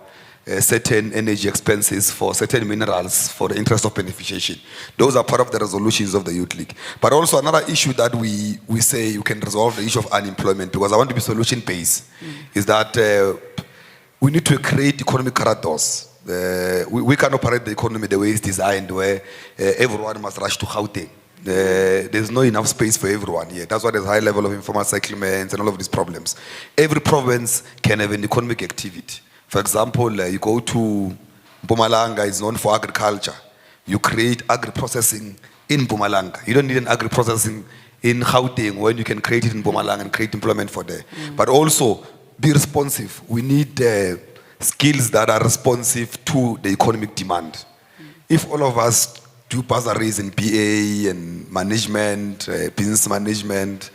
certain energy expenses for certain minerals for the interest of beneficiation. Those are part of the resolutions of the Youth League. But also another issue that we say you can resolve the issue of unemployment, because I want to be solution-based, is that we need to create economic corridors. We can operate the economy the way it's designed, where everyone must rush to Gauteng. There's not enough space for everyone here. That's why there's a high level of informal settlements and all of these problems. Every province can have an economic activity. For example, you go to Mpumalanga, is known for agriculture. You create agri-processing in Mpumalanga. You don't need an agri-processing in Gauteng when you can create it in Mpumalanga and create employment for there. But also, be responsive. We need skills that are responsive to the economic demand. If all of us do bursaries in BA and management, business management,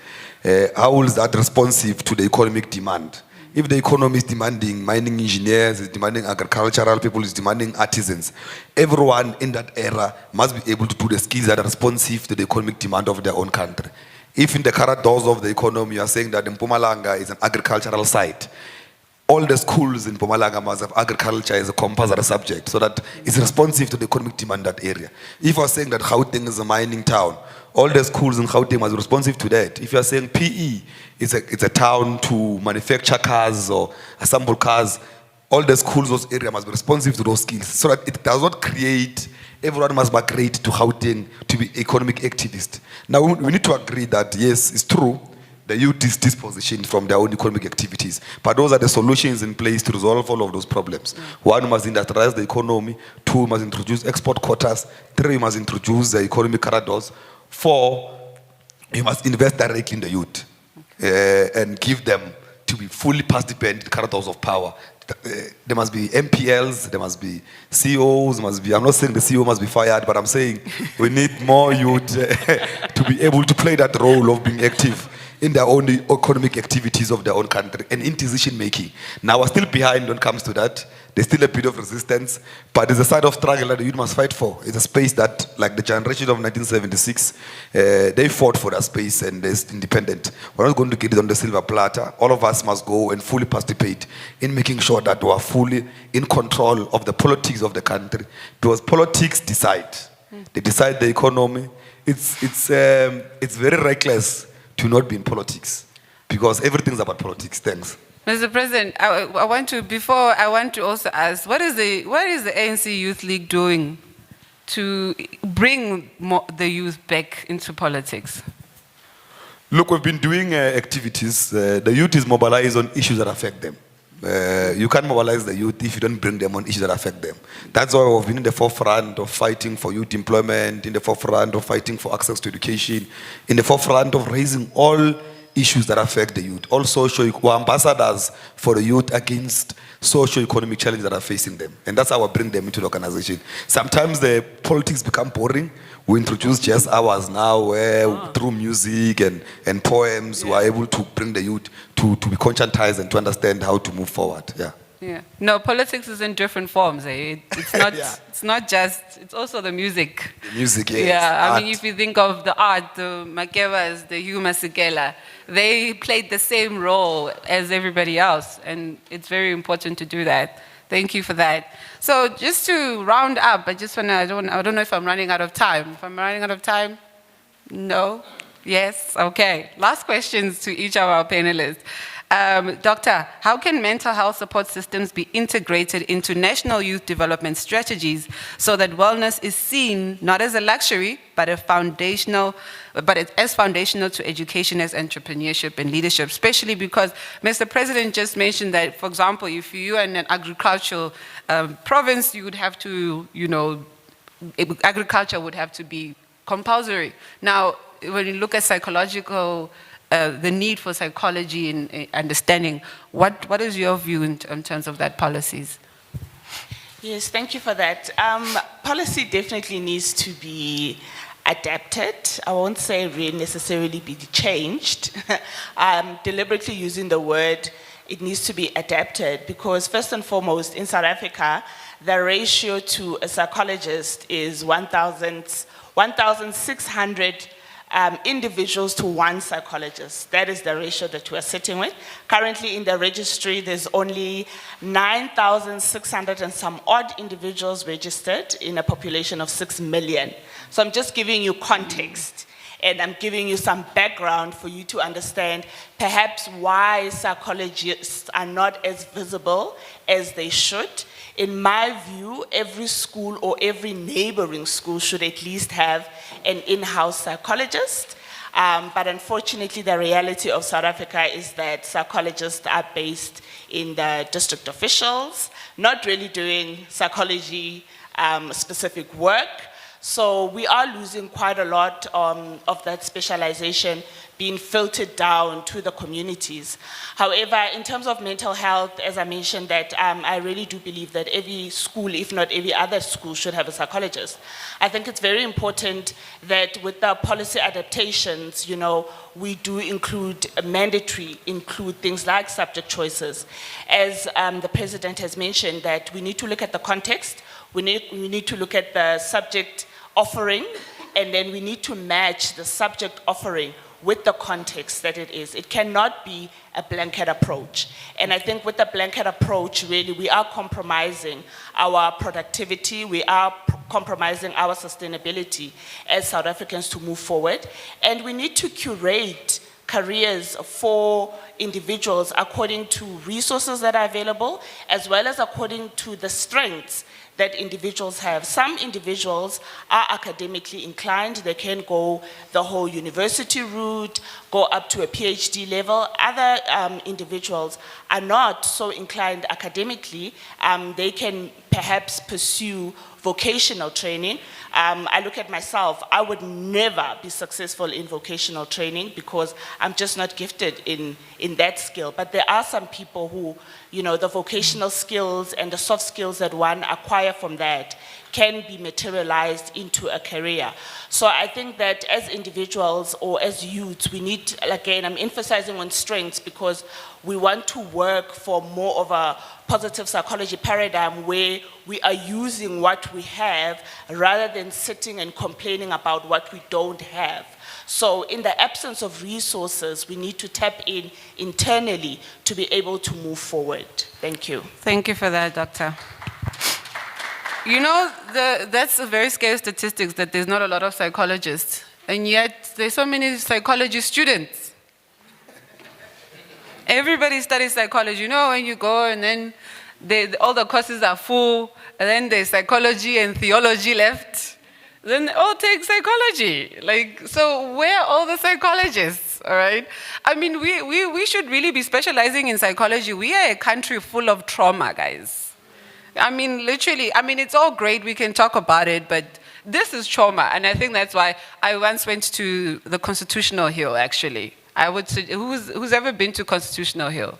how is that responsive to the economic demand? If the economy is demanding mining engineers, is demanding agricultural people, is demanding artisans, everyone in that era must be able to do the skills that are responsive to the economic demand of their own country. If in the corridors of the economy you are saying that Mpumalanga is an agricultural site, all the schools in Mpumalanga must have agriculture as a compulsory subject so that it's responsive to the economic demand in that area. If you are saying that Gauteng is a mining town, all the schools in Gauteng must be responsive to that. If you are saying PE is a town to manufacture cars or assemble cars, all the schools, those areas must be responsive to those skills so that it does not create, everyone must migrate to Gauteng to be economic activists. Now we need to agree that yes, it's true, the youth is dispositioned from their own economic activities. But those are the solutions in place to resolve all of those problems. One, we must industrialize the economy. Two, we must introduce export quotas. Three, we must introduce the economic corridors. Four, you must invest directly in the youth and give them to be fully participant in the corridors of power. There must be MPLs, there must be CEOs, I'm not saying the CEO must be fired, but I'm saying we need more youth to be able to play that role of being active in their own economic activities of their own country and in decision making. Now we're still behind when it comes to that. There's still a bit of resistance, but there's a side of struggle that the youth must fight for. It's a space that, like the generation of 1976, they fought for that space and it's independent. We're not going to get it on the silver platter. All of us must go and fully participate in making sure that we are fully in control of the politics of the country. Because politics decide. They decide the economy. It's very reckless to not be in politics because everything's about politics. Thanks. Mr. President, I want to also ask, what is the ANC Youth League doing to bring the youth back into politics? Look, we've been doing activities. The youth is mobilized on issues that affect them. You can't mobilize the youth if you don't bring them on issues that affect them. That's why we've been in the forefront of fighting for youth employment, in the forefront of fighting for access to education, in the forefront of raising all issues that affect the youth. Also, we're ambassadors for the youth against socio-economic challenges that are facing them. And that's how I bring them into the organization. Sometimes the politics become boring. We introduce jazz hours now where through music and poems, we are able to bring the youth to be conscientized and to understand how to move forward. Yeah. Yeah. No, politics is in different forms. It's not. It's not just. It's also the music. The music, yes. Yeah. Art. I mean, if you think of the art, the Makevas, the Hugh Masekela, they played the same role as everybody else, and it's very important to do that. Thank you for that. So just to round up, I don't know if I'm running out of time. If I'm running out of time, no, yes, okay. Last questions to each of our panelists. Doctor, how can mental health support systems be integrated into national youth development strategies so that wellness is seen not as a luxury, but as foundational to education as entrepreneurship and leadership, especially because Mr. President just mentioned that, for example, if you're in an agricultural province, you would have to, agriculture would have to be compulsory. Now, when you look at psychological the need for psychology and understanding. What is your view in terms of that policies? Yes, thank you for that. Policy definitely needs to be adapted. I won't say really necessarily be changed. I'm deliberately using the word it needs to be adapted because first and foremost in South Africa, the ratio to a psychologist is 1,600 individuals to one psychologist. That is the ratio that we are sitting with. Currently in the registry, there's only 9,600 and some odd individuals registered in a population of 6 million. So I'm just giving you context and I'm giving you some background for you to understand perhaps why psychologists are not as visible as they should. In my view, every school or every neighboring school should at least have an in-house psychologist. But unfortunately, the reality of South Africa is that psychologists are based in the district officials, not really doing psychology specific work. So we are losing quite a lot of that specialization being filtered down to the communities. However, in terms of mental health, as I mentioned, that I really do believe that every school, if not every other school, should have a psychologist. I think it's very important that with the policy adaptations, we do include things like subject choices. As the president has mentioned, that we need to look at the context, we need to look at the subject offering, and then we need to match the subject offering with the context that it is. It cannot be a blanket approach. And I think with the blanket approach, really, we are compromising our productivity, we are compromising our sustainability as South Africans to move forward. And we need to curate careers for individuals according to resources that are available, as well as according to the strengths that individuals have. Some individuals are academically inclined, they can go the whole university route, go up to a PhD level. Other individuals are not so inclined academically, they can perhaps pursue vocational training. I look at myself, I would never be successful in vocational training because I'm just not gifted in that skill. But there are some people who, you know, the vocational skills and the soft skills that one acquire from that can be materialized into a career. So I think that as individuals or as youths, we need, again, I'm emphasizing on strengths because we want to work for more of a positive psychology paradigm where we are using what we have rather than sitting and complaining about what we don't have. So in the absence of resources, we need to tap in internally to be able to move forward. Thank you. Thank you for that, Doctor. You know, that's a very scary statistics that there's not a lot of psychologists, and yet there's so many psychology students. Everybody studies psychology. You know, when you go and then all the courses are full, and then there's psychology and theology left. Then they all take psychology. Like, so where are all the psychologists, all right? I mean, we should really be specializing in psychology. We are a country full of trauma, guys. I mean, literally, I mean, it's all great, we can talk about it, but this is trauma, and I think that's why I once went to the Constitutional Hill, actually. I would say, who's ever been to Constitutional Hill?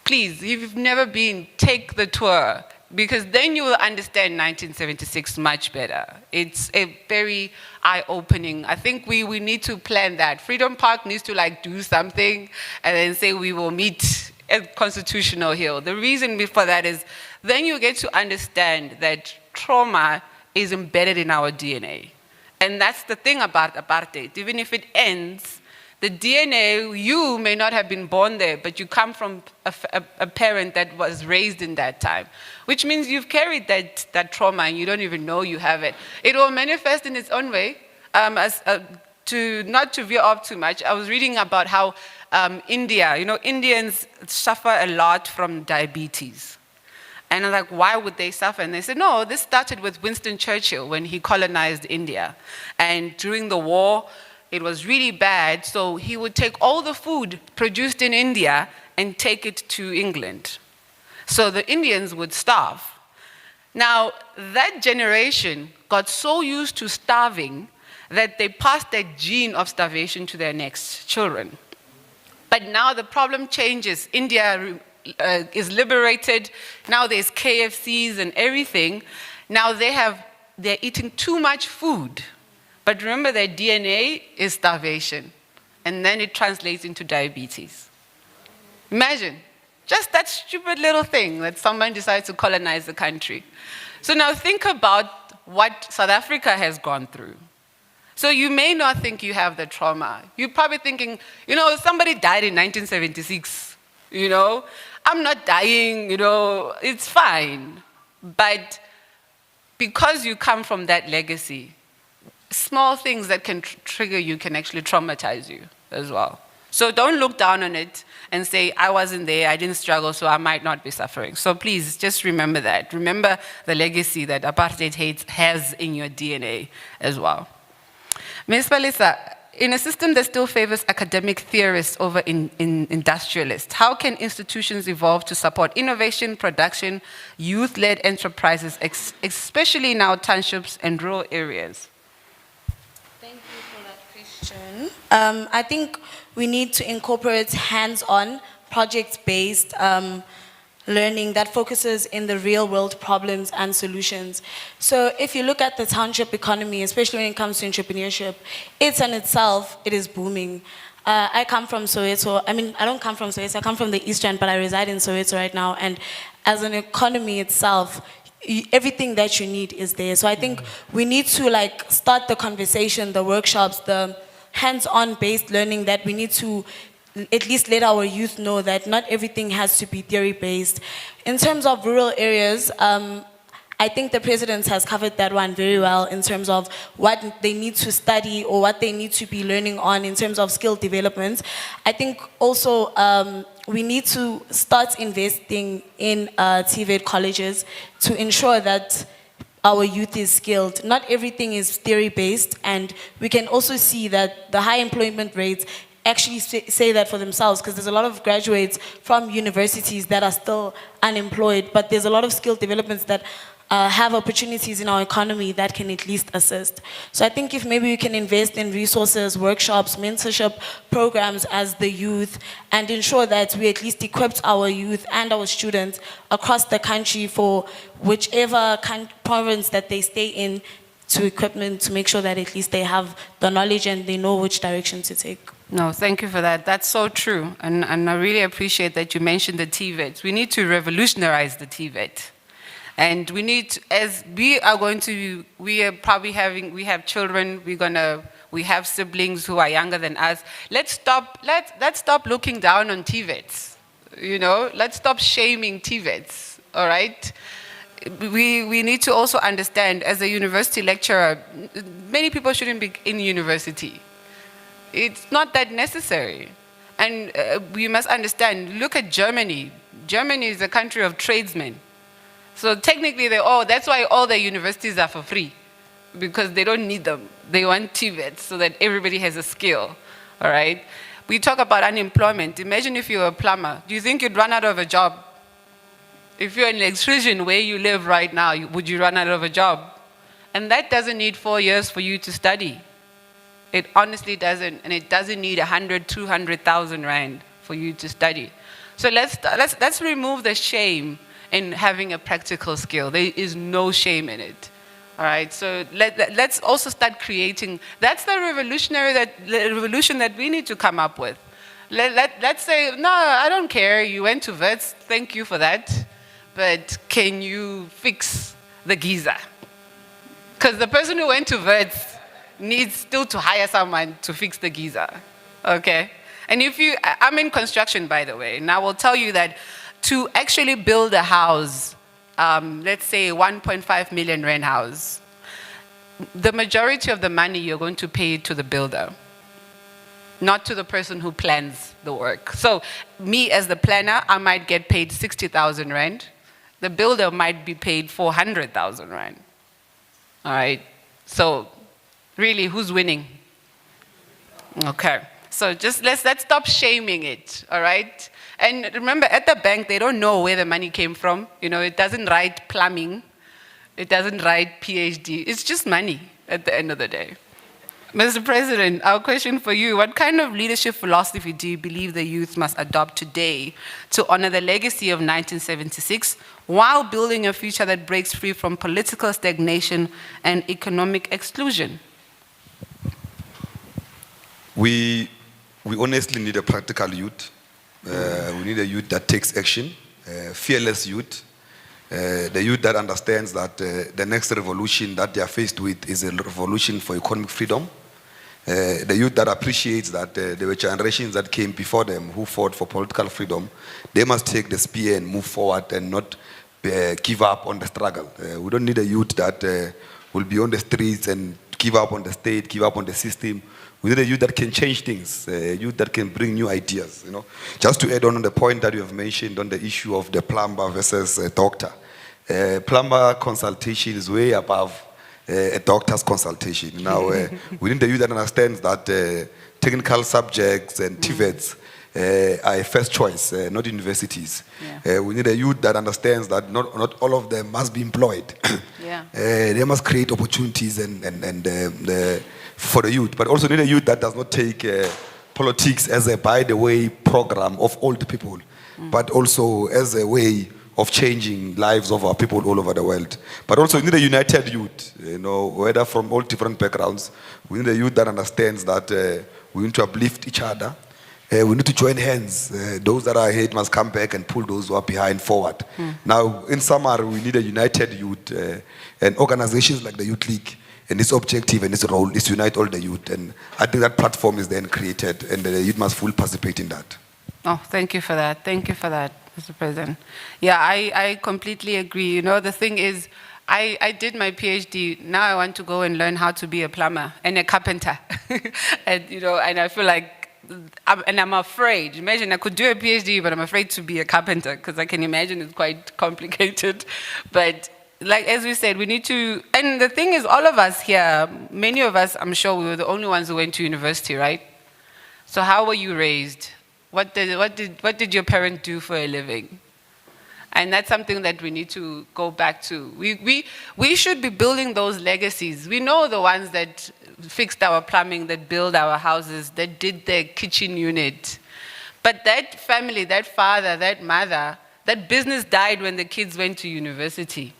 Please, if you've never been, take the tour, because then you will understand 1976 much better. It's a very eye-opening. I think we need to plan that. Freedom Park needs to like do something and then say we will meet at Constitutional Hill. The reason for that is then you get to understand that trauma is embedded in our DNA. And that's the thing about apartheid. Even if it ends, the DNA, you may not have been born there, but you come from a parent that was raised in that time, which means you've carried that trauma and you don't even know you have it. It will manifest in its own way. Not to veer off too much, I was reading about how India, you know, Indians suffer a lot from diabetes. And I'm like, why would they suffer? And they said, no, this started with Winston Churchill when he colonized India. And during the war, it was really bad, so he would take all the food produced in India and take it to England. So the Indians would starve. Now, that generation got so used to starving that they passed that gene of starvation to their next children. But now the problem changes. India is liberated. Now there's KFCs and everything. Now they're eating too much food. But remember, their DNA is starvation. And then it translates into diabetes. Imagine, just that stupid little thing that someone decides to colonize the country. So now think about what South Africa has gone through. So you may not think you have the trauma. You're probably thinking, you know, somebody died in 1976, you know. I'm not dying, you know, it's fine. But because you come from that legacy, small things that can trigger you can actually traumatize you as well. So don't look down on it and say, I wasn't there, I didn't struggle, so I might not be suffering. So please, just remember that. Remember the legacy that apartheid has in your DNA as well. Ms. Palisa, in a system that still favors academic theorists over industrialists, how can institutions evolve to support innovation, production, youth-led enterprises, especially in our townships and rural areas? Thank you for that question. I think we need to incorporate hands-on, project-based learning that focuses in the real-world problems and solutions. So if you look at the township economy, especially when it comes to entrepreneurship, it is booming. I come from Soweto. I mean, I don't come from Soweto, I come from the East End, but I reside in Soweto right now. And as an economy itself, everything that you need is there. So I think we need to like start the conversation, the workshops, the hands-on based learning that we need to at least let our youth know that not everything has to be theory-based. In terms of rural areas, I think the president has covered that one very well in terms of what they need to study or what they need to be learning on in terms of skill development. I think also we need to start investing in TVET colleges to ensure that our youth is skilled. Not everything is theory-based, and we can also see that the high employment rates actually say that for themselves, because there's a lot of graduates from universities that are still unemployed, but there's a lot of skill developments that have opportunities in our economy that can at least assist. So I think if maybe we can invest in resources, workshops, mentorship programs as the youth, and ensure that we at least equip our youth and our students across the country for whichever province that they stay in, to equipment, to make sure that at least they have the knowledge and they know which direction to take. No, thank you for that. That's so true. And I really appreciate that you mentioned the TVET. We need to revolutionize the TVET. And we need, as we are going to, we are probably having, we have children, we have siblings who are younger than us. Let's stop looking down on TVETs. You know, let's stop shaming TVETs, all right? We need to also understand, as a university lecturer, many people shouldn't be in university. It's not that necessary. And we must understand, look at Germany. Germany is a country of tradesmen. So technically, that's why all their universities are for free, because they don't need them. They want TVET so that everybody has a skill, all right? We talk about unemployment. Imagine if you were a plumber. Do you think you'd run out of a job? If you're an electrician where you live right now, would you run out of a job? And that doesn't need 4 years for you to study. It honestly doesn't, and it doesn't need 100, 200,000 rand for you to study. So let's remove the shame in having a practical skill. There is no shame in it. All right, so let's also start creating. That's the revolution that we need to come up with. Let's say, no, I don't care. You went to Wits, thank you for that. But can you fix the geyser? Because the person who went to Wits needs still to hire someone to fix the geyser, okay? And I'm in construction, by the way, and I will tell you that to actually build a house, let's say 1.5 million rand house, the majority of the money you're going to pay to the builder, not to the person who plans the work. So me as the planner, I might get paid 60,000 rand. The builder might be paid 400,000 rand. All right, so really, who's winning? Okay, so just let's stop shaming it, all right? And remember, at the bank, they don't know where the money came from. You know, it doesn't write plumbing. It doesn't write PhD. It's just money at the end of the day. Mr. President, our question for you, what kind of leadership philosophy do you believe the youth must adopt today to honor the legacy of 1976 while building a future that breaks free from political stagnation and economic exclusion? We honestly need a practical youth. We need a youth that takes action, fearless youth, the youth that understands that the next revolution that they are faced with is a revolution for economic freedom. The youth that appreciates that there were generations that came before them who fought for political freedom. They must take the spear and move forward and not give up on the struggle. We don't need a youth that will be on the streets and give up on the state, give up on the system. We need a youth that can change things, a youth that can bring new ideas. You know, just to add on the point that you have mentioned on the issue of the plumber versus a doctor. Plumber consultation is way above a doctor's consultation. Now, we need a youth that understands that technical subjects and TVETs are a first choice, not universities. Yeah. We need a youth that understands that not all of them must be employed. Yeah. They must create opportunities for the youth, but also need a youth that does not take politics as a by the way program of old people, but also as a way of changing lives of our people all over the world. But also we need a united youth, you know, whether from all different backgrounds. We need a youth that understands that we need to uplift each other. We need to join hands. Those that are ahead must come back and pull those who are behind forward. Now, in summary, we need a united youth, and organizations like the Youth League, and its objective and its role is to unite all the youth. And I think that platform is then created, and the youth must fully participate in that. Oh, thank you for that. Thank you for that, Mr. President. Yeah, I completely agree. You know, the thing is, I did my PhD. Now I want to go and learn how to be a plumber and a carpenter. And, you know, and I feel like and I'm afraid. Imagine I could do a PhD, but I'm afraid to be a carpenter because I can imagine it's quite complicated. But like as we said, we need to. And the thing is, all of us here, many of us, I'm sure, we were the only ones who went to university, right? So how were you raised? What did your parent do for a living? And that's something that we need to go back to. We should be building those legacies. We know the ones that fixed our plumbing, that built our houses, that did the kitchen unit. But that family, that father, that mother, that business died when the kids went to university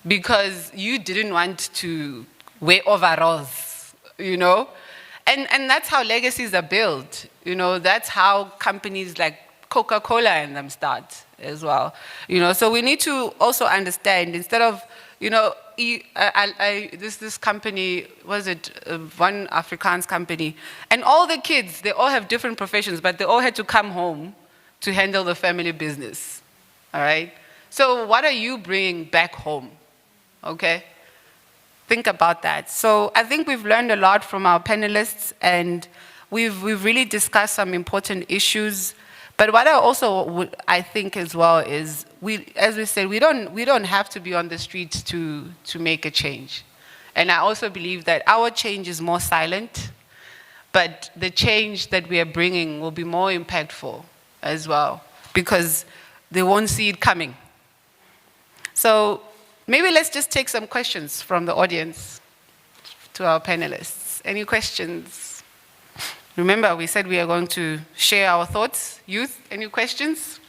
because you didn't want to wear overalls, you know? And that's how legacies are built. You know, that's how companies like Coca-Cola and them start as well. You know, so we need to also understand, instead of, you know, this company, was it one Afrikaans company, and all the kids, they all have different professions, but they all had to come home to handle the family business, all right? So what are you bringing back home, okay? Think about that. So I think we've learned a lot from our panelists, and we've really discussed some important issues. But what I think as well is, as we said, we don't have to be on the streets to make a change. And I also believe that our change is more silent, but the change that we are bringing will be more impactful as well, because they won't see it coming. So maybe let's just take some questions from the audience to our panelists. Any questions? Remember, we said we are going to share our thoughts. Youth, any questions?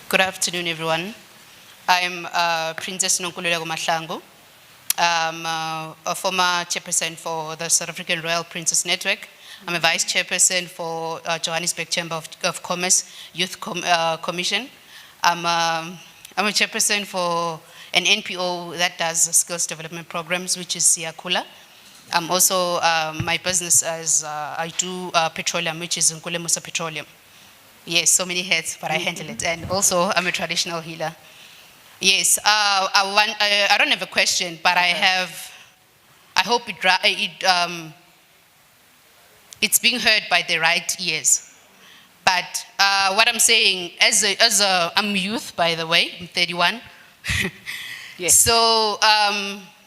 Good afternoon, everyone. I'm Princess Nonkululeko Mahlangu. I'm a former chairperson for the South African Royal Princess Network. I'm a vice chairperson for Johannesburg Chamber of Commerce Youth Commission. I'm a chairperson for an NPO that does skills development programs, which is Siakula. I'm also, my business is, I do petroleum, which is Nkule Musa Petroleum. Yes, so many hats, but I handle it. And also, I'm a traditional healer. Yes, I don't have a question, but I hope it's being heard by the right ears. But what I'm saying, I'm youth, by the way, I'm 31. Yes. So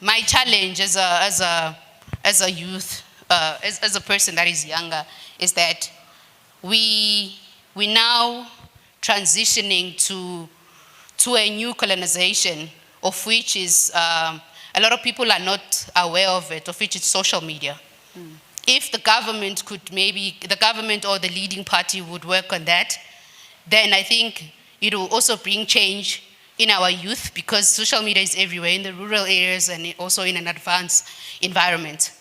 my challenge as a youth, as a person that is younger, is that we now transitioning to a new colonization, of which is a lot of people are not aware of it, of which is social media. If the government the government or the leading party would work on that, then I think it will also bring change in our youth, because social media is everywhere, in the rural areas and also in an advanced environment.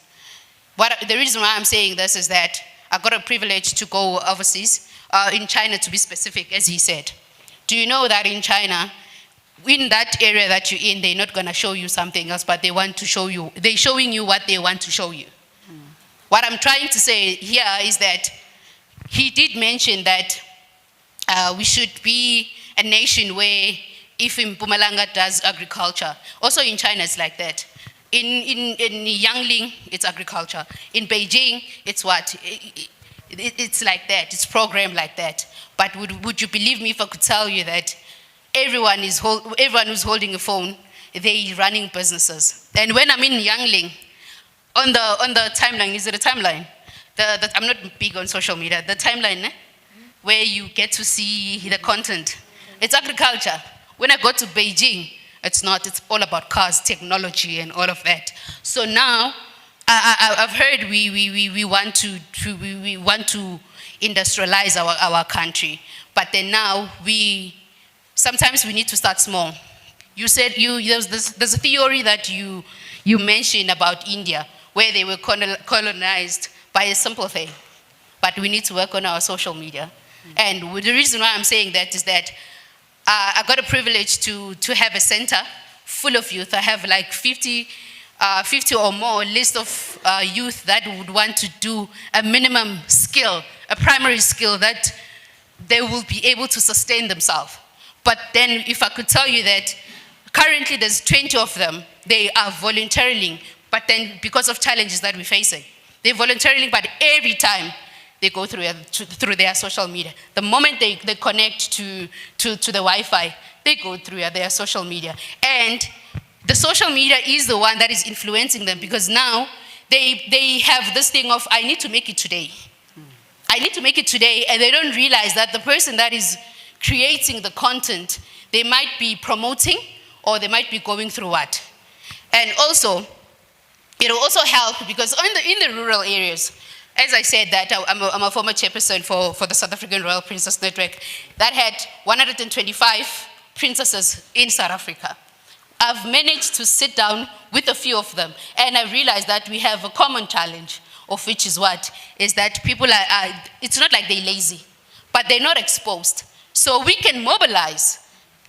The reason why I'm saying this is that I got a privilege to go overseas, in China to be specific, as he said. Do you know that in China, in that area that you're in, they're not gonna show you something else, but they're showing you what they want to show you. What I'm trying to say here is that he did mention that we should be a nation where, if in Mpumalanga does agriculture, also in China it's like that. In Yangling, it's agriculture. In Beijing, it's what? It's like that, it's programmed like that. But would you believe me if I could tell you that everyone who's holding a phone, they're running businesses. And when I'm in Yangling, on the timeline, is it a timeline? I'm not big on social media. The timeline, where you get to see the content, it's agriculture. When I go to Beijing, it's not. It's all about cars, technology, and all of that. So now, I've heard we want to industrialize our country, but then now sometimes we need to start small. You said there's a theory that you mentioned about India, where they were colonized by a simple thing. But we need to work on our social media. And the reason why I'm saying that is that I got a privilege to have a center full of youth. I have like 50 or more list of youth that would want to do a minimum skill, a primary skill that they will be able to sustain themselves. But then if I could tell you that currently there's 20 of them, they are voluntarily, but then because of challenges that we're facing, they're voluntarily, but every time they go through their social media. The moment they connect to the Wi-Fi, they go through their social media. And the social media is the one that is influencing them, because now they have this thing of, I need to make it today. I need to make it today, and they don't realize that the person that is creating the content, they might be promoting or they might be going through what. And also, it will also help because in the rural areas, as I said that I'm a former chairperson for the South African Royal Princess Network that had 125 princesses in South Africa. I've managed to sit down with a few of them, and I realized that we have a common challenge, of which is what? Is that people it's not like they're lazy, but they're not exposed. So we can mobilize.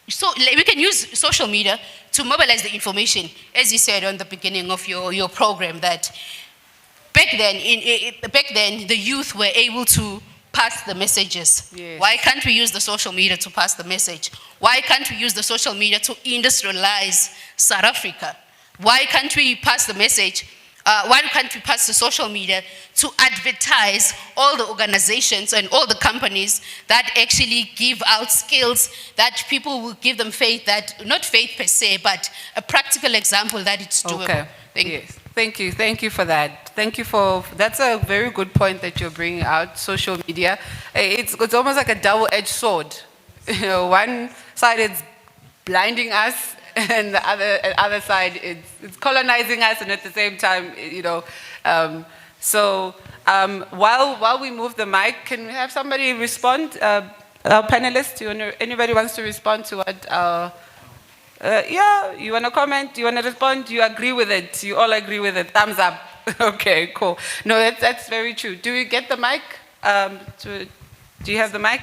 So we can use social media to mobilize the information, as you said on the beginning of your program, that back then the youth were able to pass the messages. Yes. Why can't we use the social media to pass the message? Why can't we use the social media to industrialize South Africa? Why can't we pass the message? Why can't we pass the social media to advertise all the organizations and all the companies that actually give out skills that people will give them faith, that not faith per se, but a practical example that it's doable. Okay. Thank you. Yes. Thank you for that. That's a very good point that you're bringing out, social media. It's almost like a double-edged sword. You know, one side it's blinding us, and the other side it's colonizing us, and at the same time, you know. While we move the mic, can we have somebody respond? Our panelists, anybody wants to respond to what? Yeah, you want to comment? You want to respond? You agree with it? You all agree with it? Thumbs up. Okay, cool. No, that's very true. Do we get the mic? Do you have the mic?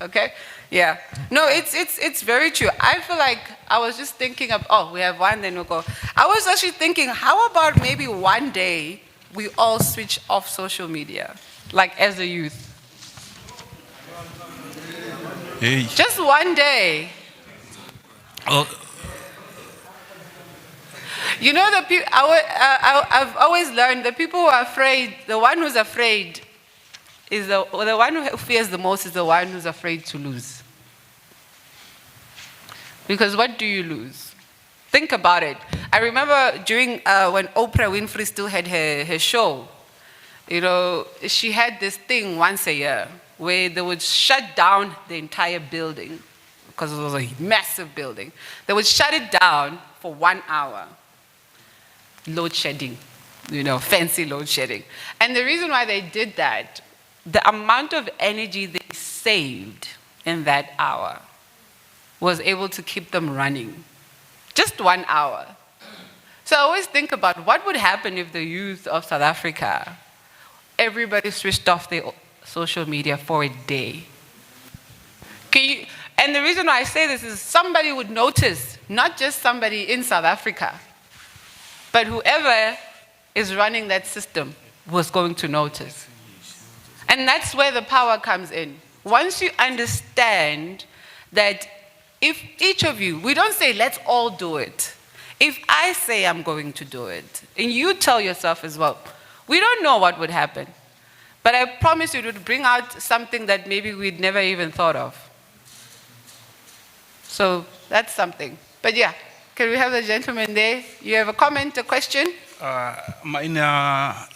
Okay. Yeah. No, it's very true. I feel like I was just thinking of, we have one, then we'll go. I was actually thinking, how about maybe one day we all switch off social media, like as a youth? Hey. Just one day. Oh. You know, I've always learned the people who are afraid, the one who's afraid is the one who fears the most is the one who's afraid to lose. Because what do you lose? Think about it. I remember during when Oprah Winfrey still had her show, you know, she had this thing once a year where they would shut down the entire building because it was a massive building. They would shut it down for 1 hour. Load shedding, you know, fancy load shedding. And the reason why they did that, the amount of energy they saved in that hour was able to keep them running. Just 1 hour. So I always think about what would happen if the youth of South Africa, everybody switched off their social media for a day. And the reason why I say this is somebody would notice, not just somebody in South Africa, but whoever is running that system was going to notice. And that's where the power comes in. Once you understand that if each of you, we don't say let's all do it. If I say I'm going to do it, and you tell yourself as well, we don't know what would happen. But I promise you it would bring out something that maybe we'd never even thought of. So that's something. But yeah, can we have the gentleman there? You have a comment, a question? Mine,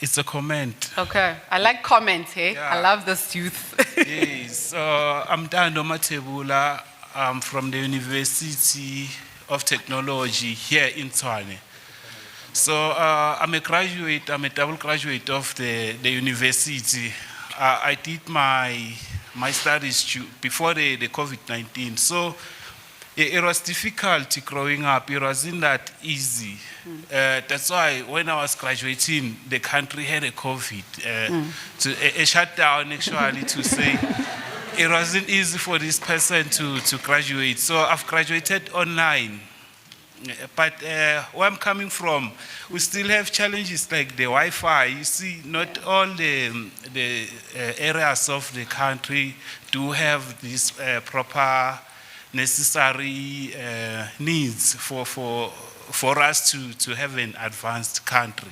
it's a comment. Okay, I like comments, hey? Yeah. I love this youth. Yes, I'm Dando Matebula. I'm from the University of Technology here in Tshwane. So I'm a graduate, I'm a double graduate of the university. I did my studies before the COVID-19. So it was difficult growing up. It wasn't that easy. That's why when I was graduating, the country had a COVID, a shutdown actually to say it wasn't easy for this person to graduate. So I've graduated online. But where I'm coming from, we still have challenges like the Wi-Fi. You see, not all the areas of the country do have this proper necessary needs for us to have an advanced country.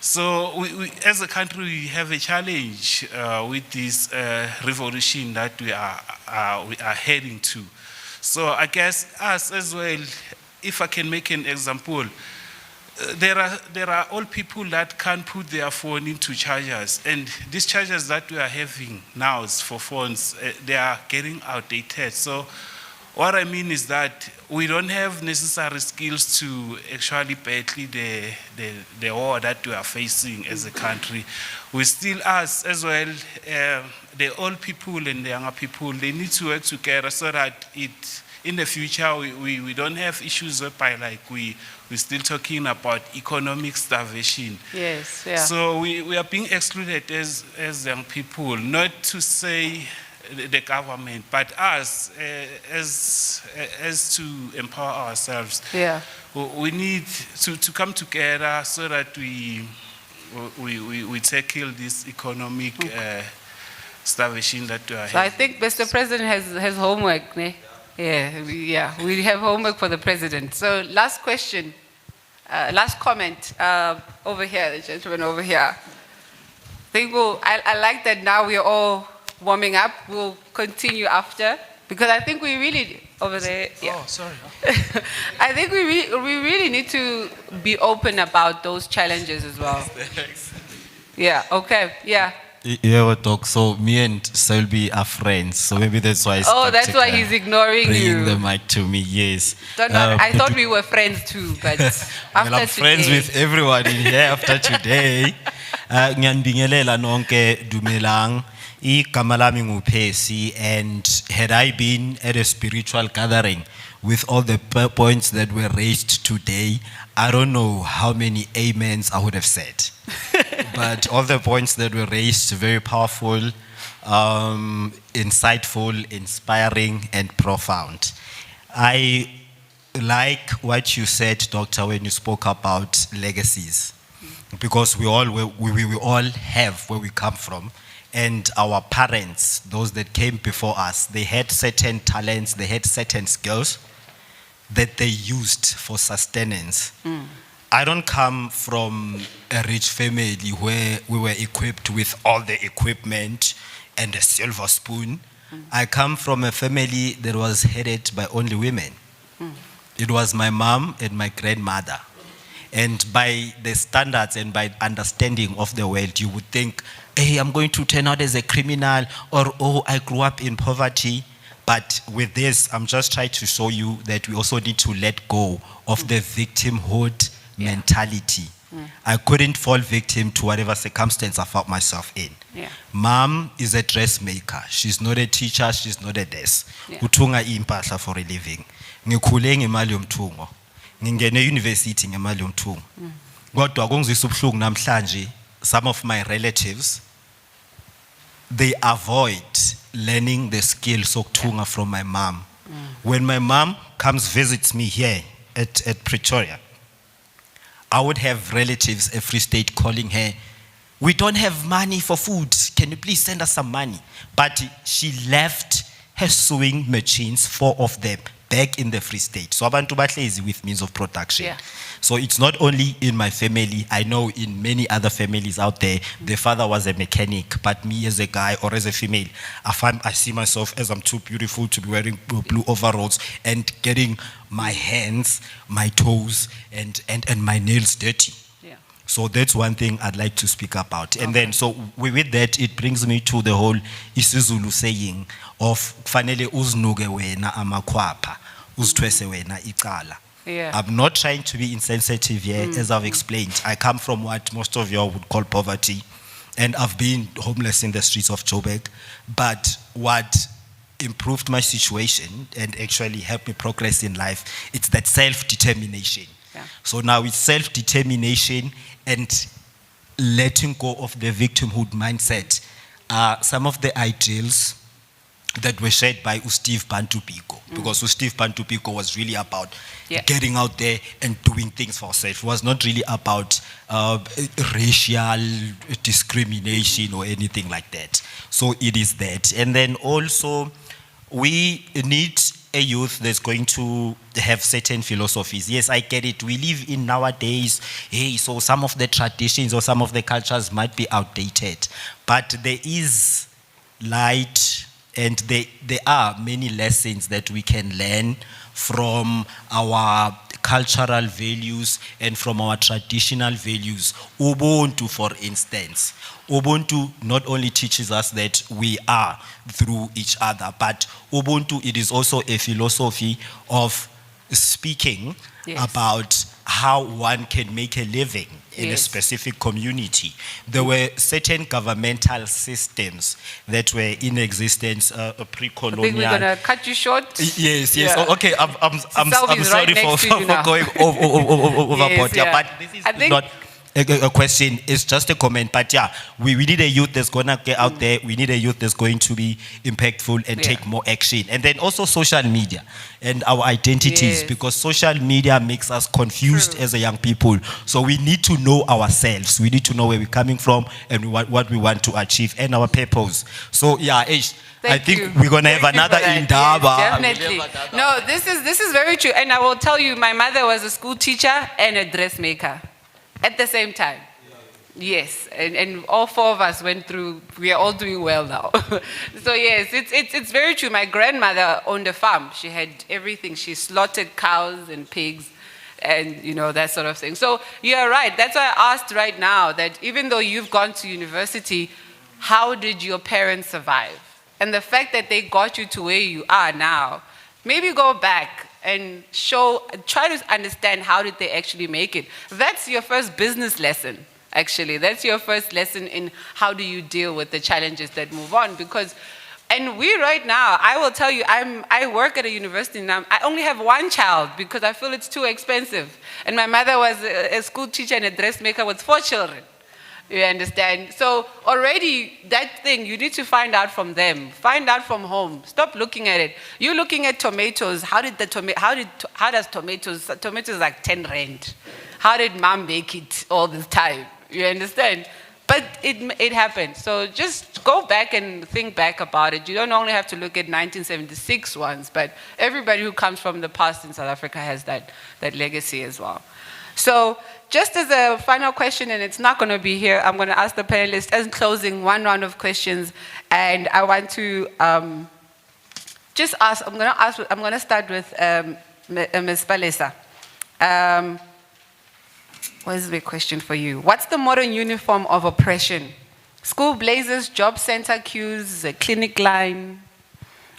So we, as a country, we have a challenge with this revolution that we are heading to. So I guess us as well, if I can make an example, there are old people that can't put their phone into chargers, and these chargers that we are having now for phones, they are getting outdated. So what I mean is that we don't have necessary skills to actually battle the war that we are facing as a country. We still, us as well, the old people and the younger people, they need to work together so that in the future we don't have issues whereby like we're still talking about economic starvation. Yes, yeah. So we are being excluded as young people, not to say the government, but us as to empower ourselves. Yeah. We need to come together so that we tackle this economic starvation that we are So I having. think Mr. President has homework, ne? Yeah, we have homework for the president. So last question, last comment over here, the gentleman over here. I like that now we are all warming up. We'll continue after, because I think we really, over there, yeah. Oh, sorry. I think we really need to be open about those challenges as well. Yeah, okay, yeah. Yeah, we talk. So me and Selby are friends. So maybe that's why. Oh, that's why he's ignoring bringing you. the mic to me. Yes. I thought we were friends too, but after well, I'm friends today- with everyone in here after today. Ngiyanibingelela nonke dumelang. Igama lami nguPhesi, and had I been at a spiritual gathering with all the points that were raised today, I don't know how many amens I would have said. But all the points that were raised, very powerful, insightful, inspiring, and profound. I like what you said, Doctor, when you spoke about legacies, because we all have where we come from, and our parents, those that came before us, they had certain talents, they had certain skills that they used for sustenance. I don't come from a rich family where we were equipped with all the equipment and a silver spoon. I come from a family that was headed by only women. It was my mom and my grandmother. And by the standards and by understanding of the world, you would think, hey, I'm going to turn out as a criminal, or, oh, I grew up in poverty. But with this, I'm just trying to show you that we also need to let go of the victimhood mentality. I couldn't fall victim to whatever circumstance I found myself in. Yeah. Mom is a dressmaker. She's not a teacher, she's not a nurse. Uthunga impahla for a living. Ngikhule ngemali yomthungo. Ngingene university ngemali yomthungo. Kodwa kungizwisa ubuhlungu namhlanje, some of my relatives, they avoid learning the skills sokuthunga from my mom. When my mom comes visits me here at Pretoria, I would have relatives at Free State calling her, we don't have money for food, can you please send us some money? But she left her sewing machines, 4 of them, back in the Free State. So abantu bahlezi with means of production. Yeah. So it's not only in my family, I know in many other families out there, the father was a mechanic, but me as a guy or as a female, I see myself as I'm too beautiful to be wearing blue overalls and getting my hands, my toes, and my nails dirty. Yeah. So that's one thing I'd like to speak about. And then, so with that, it brings me to the whole isiZulu saying of fanele uznuge wena amakwapa, uzthwese wena icala. Yeah. I'm not trying to be insensitive here, as I've explained. I come from what most of y'all would call poverty, and I've been homeless in the streets of Joburg. But what improved my situation and actually helped me progress in life, it's that self-determination. Yeah. So now it's self-determination and letting go of the victimhood mindset. Some of the ideals that were shared by Steve Bantu Biko, because Steve Bantu Biko was really about getting out there and doing things for yourself. It was not really about racial discrimination or anything like that. So it is that. And then also, we need a youth that's going to have certain philosophies. Yes, I get it. We live in nowadays, hey, so some of the traditions or some of the cultures might be outdated, but there is light and there are many lessons that we can learn from our cultural values and from our traditional values. Ubuntu, for instance. Ubuntu not only teaches us that we are through each other, but Ubuntu, it is also a philosophy of speaking about how one can make a living in a specific community. There were certain governmental systems that were in existence pre-colonial. I think we're going to cut you short. Yes. Yeah. Oh, okay, I'm Selby's sorry right next to you for now. going overboard. Yes, But this is not a question, it's just a comment. But yeah, we need a youth that's going to get out there. We need a youth that's going to be impactful and take more action. And then also social media and our identities, because social media makes us confused as a young people. So we need to know ourselves. We need to know where we're coming from and what we want to achieve and our purpose. So yeah, I think we're going to have another Indaba. Yes, definitely. No, this is very true. And I will tell you, my mother was a school teacher and a dressmaker at the same time. Yes, and all four of us went through, we are all doing well now. So yes, it's very true. My grandmother owned a farm. She had everything. She slaughtered cows and pigs and, you know, that sort of thing. So you're right. That's why I asked right now that even though you've gone to university, how did your parents survive? And the fact that they got you to where you are now, maybe go back and try to understand how did they actually make it. That's your first business lesson, actually. That's your first lesson in how do you deal with the challenges that move on. And we right now, I will tell you, I work at a university now. I only have one child because I feel it's too expensive. And my mother was a school teacher and a dressmaker with 4 children. You understand? So already that thing, you need to find out from them. Find out from home. Stop looking at it. You're looking at tomatoes. How does tomatoes like 10 rand? How did mom make it all this time? You understand? But it happened. So just go back and think back about it. You don't only have to look at 1976 ones, but everybody who comes from the past in South Africa has that legacy as well. So just as a final question, and it's not going to be here, I'm going to ask the panelists as closing one round of questions, and I want to just ask. I'm going to start with Ms. Palesa. What is the question for you? What's the modern uniform of oppression? School blazers, job center queues, a clinic line.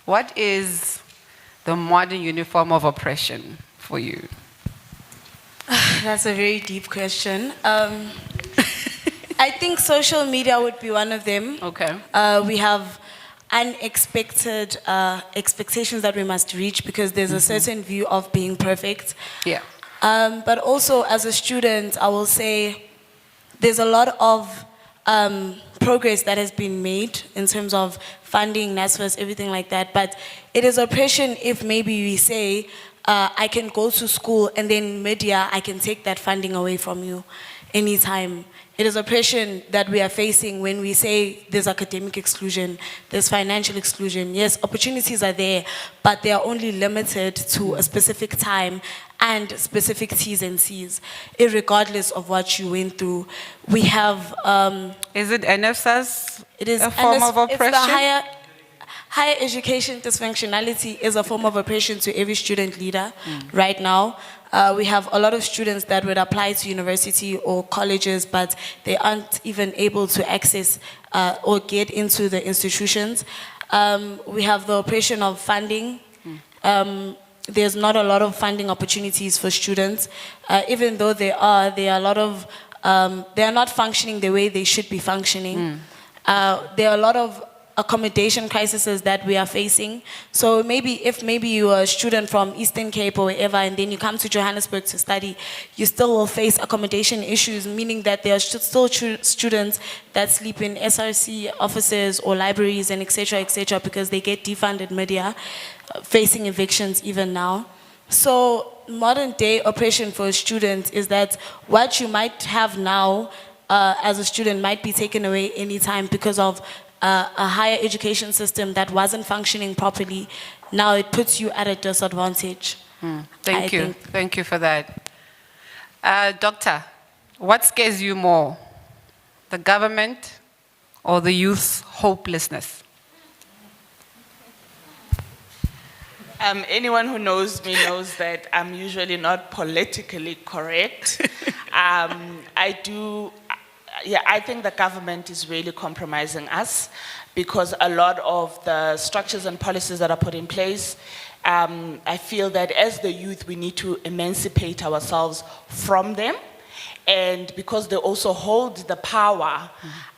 What is the modern uniform of oppression for you? That's a very deep question. I think social media would be one of them. Okay. We have unexpected expectations that we must reach because there's a certain view of being perfect. Yeah. But also as a student, I will say there's a lot of progress that has been made in terms of funding, NSFAS, everything like that. But it is oppression if maybe we say, I can go to school and then mid-year I can take that funding away from you anytime. It is oppression that we are facing when we say there's academic exclusion, there's financial exclusion. Yes, opportunities are there, but they are only limited to a specific time and specific T's and C's, irregardless of what you went through. We have... is it NSFAS? It is a form of oppression? It's the higher education dysfunctionality is a form of oppression to every student leader right now. We have a lot of students that would apply to university or colleges, but they aren't even able to access or get into the institutions. We have the oppression of funding. There's not a lot of funding opportunities for students. Even though there are a lot of, they are not functioning the way they should be functioning. There are a lot of accommodation crises that we are facing. So if you are a student from Eastern Cape or wherever, and then you come to Johannesburg to study, you still will face accommodation issues, meaning that there are still students that sleep in SRC offices or libraries and et cetera, because they get defunded mid-year, facing evictions even now. So modern day oppression for a student is that what you might have now as a student might be taken away anytime because of a higher education system that wasn't functioning properly, now it puts you at a disadvantage. Thank I you. think. Thank you for that. Doctor, what scares you more? The government or the youth's hopelessness? Anyone who knows me knows that I'm usually not politically correct. I think the government is really compromising us because a lot of the structures and policies that are put in place, I feel that as the youth, we need to emancipate ourselves from them. And because they also hold the power,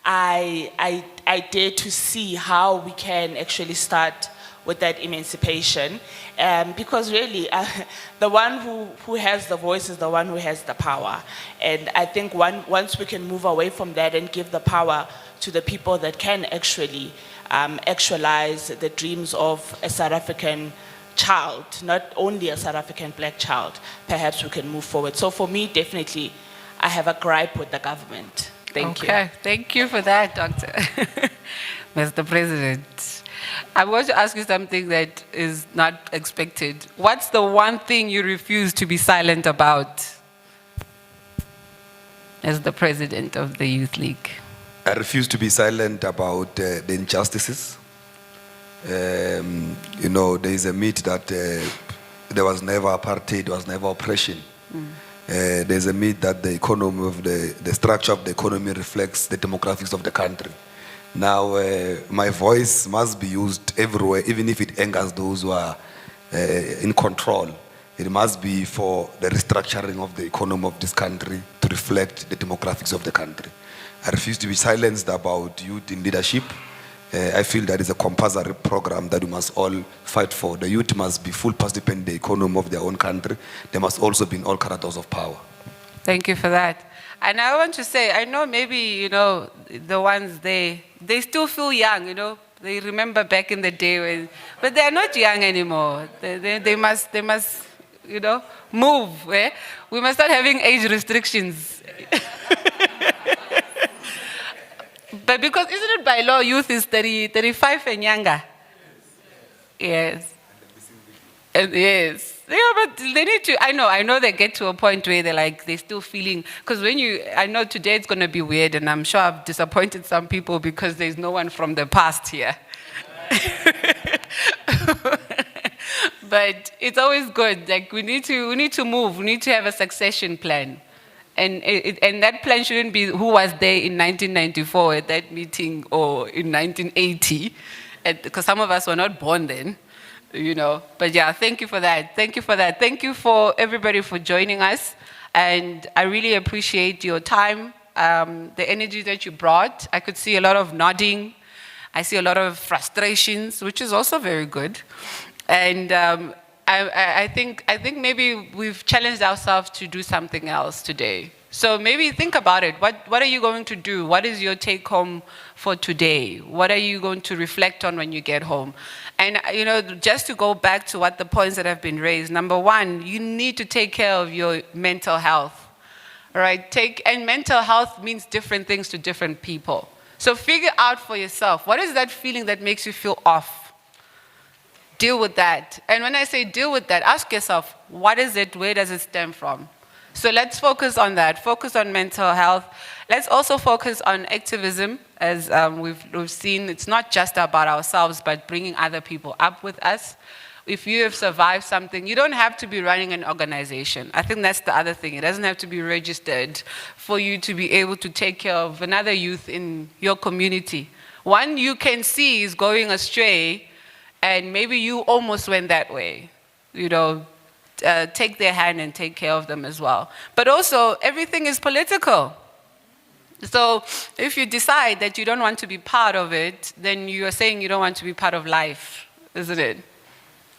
I dare to see how we can actually start with that emancipation. Because really, the one who has the voice is the one who has the power. And I think once we can move away from that and give the power to the people that can actually actualize the dreams of a South African child, not only a South African black child, perhaps we can move forward. So for me, definitely, I have a gripe with the government. Thank you. Okay, thank you for that, Doctor. Mr. President, I want to ask you something that is not expected. What's the one thing you refuse to be silent about as the president of the Youth League? I refuse to be silent about the injustices. There is a myth that there was never apartheid, there was never oppression. There's a myth that the economy of the structure of the economy reflects the demographics of the country. Now, my voice must be used everywhere, even if it angers those who are in control. It must be for the restructuring of the economy of this country to reflect the demographics of the country. I refuse to be silenced about youth in leadership. I feel that is a compulsory program that we must all fight for. The youth must be full participant in the economy of their own country. They must also be in all corridors of power. Thank you for that. And I want to say, I know maybe, the ones they still feel young, They remember back in the day, but they're not young anymore. They must move. Eh? We must start having age restrictions. But because, isn't it by law, youth is 35 and younger? Yes. And yes. Yeah, but they need to, I know they get to a point where they're still feeling, because I know today it's going to be weird, and I'm sure I've disappointed some people because there's no one from the past here. But it's always good. We need to move. We need to have a succession plan. And that plan shouldn't be who was there in 1994 at that meeting or in 1980, because some of us were not born then, But yeah, thank you for that. Thank you for that. Thank you for everybody for joining us. And I really appreciate your time, the energy that you brought. I could see a lot of nodding. I see a lot of frustrations, which is also very good. And I think maybe we've challenged ourselves to do something else today. So maybe think about it. What are you going to do? What is your take home for today? What are you going to reflect on when you get home? And just to go back to what the points that have been raised. Number one, you need to take care of your mental health. All right? And mental health means different things to different people. So figure out for yourself, what is that feeling that makes you feel off? Deal with that. And when I say deal with that, ask yourself, what is it? Where does it stem from? So let's focus on that. Focus on mental health. Let's also focus on activism. As we've seen, it's not just about ourselves, but bringing other people up with us. If you have survived something, you don't have to be running an organization. I think that's the other thing. It doesn't have to be registered for you to be able to take care of another youth in your community. One you can see is going astray, and maybe you almost went that way. Take their hand and take care of them as well. But also, everything is political. So if you decide that you don't want to be part of it, then you are saying you don't want to be part of life, isn't it?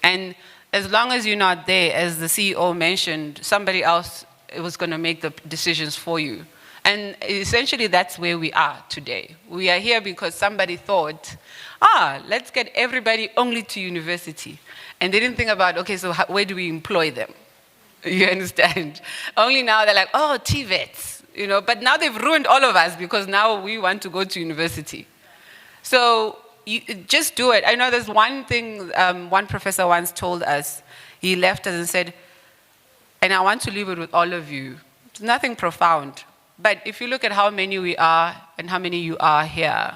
And as long as you're not there, as the CEO mentioned, somebody else was going to make the decisions for you. And essentially, that's where we are today. We are here because somebody thought, let's get everybody only to university. And they didn't think about, okay, so where do we employ them? You understand? Only now they're like, TVETs, But now they've ruined all of us because now we want to go to university. So you just do it. I know there's one thing one professor once told us. He left us and said, and I want to leave it with all of you. It's nothing profound. But if you look at how many we are and how many you are here,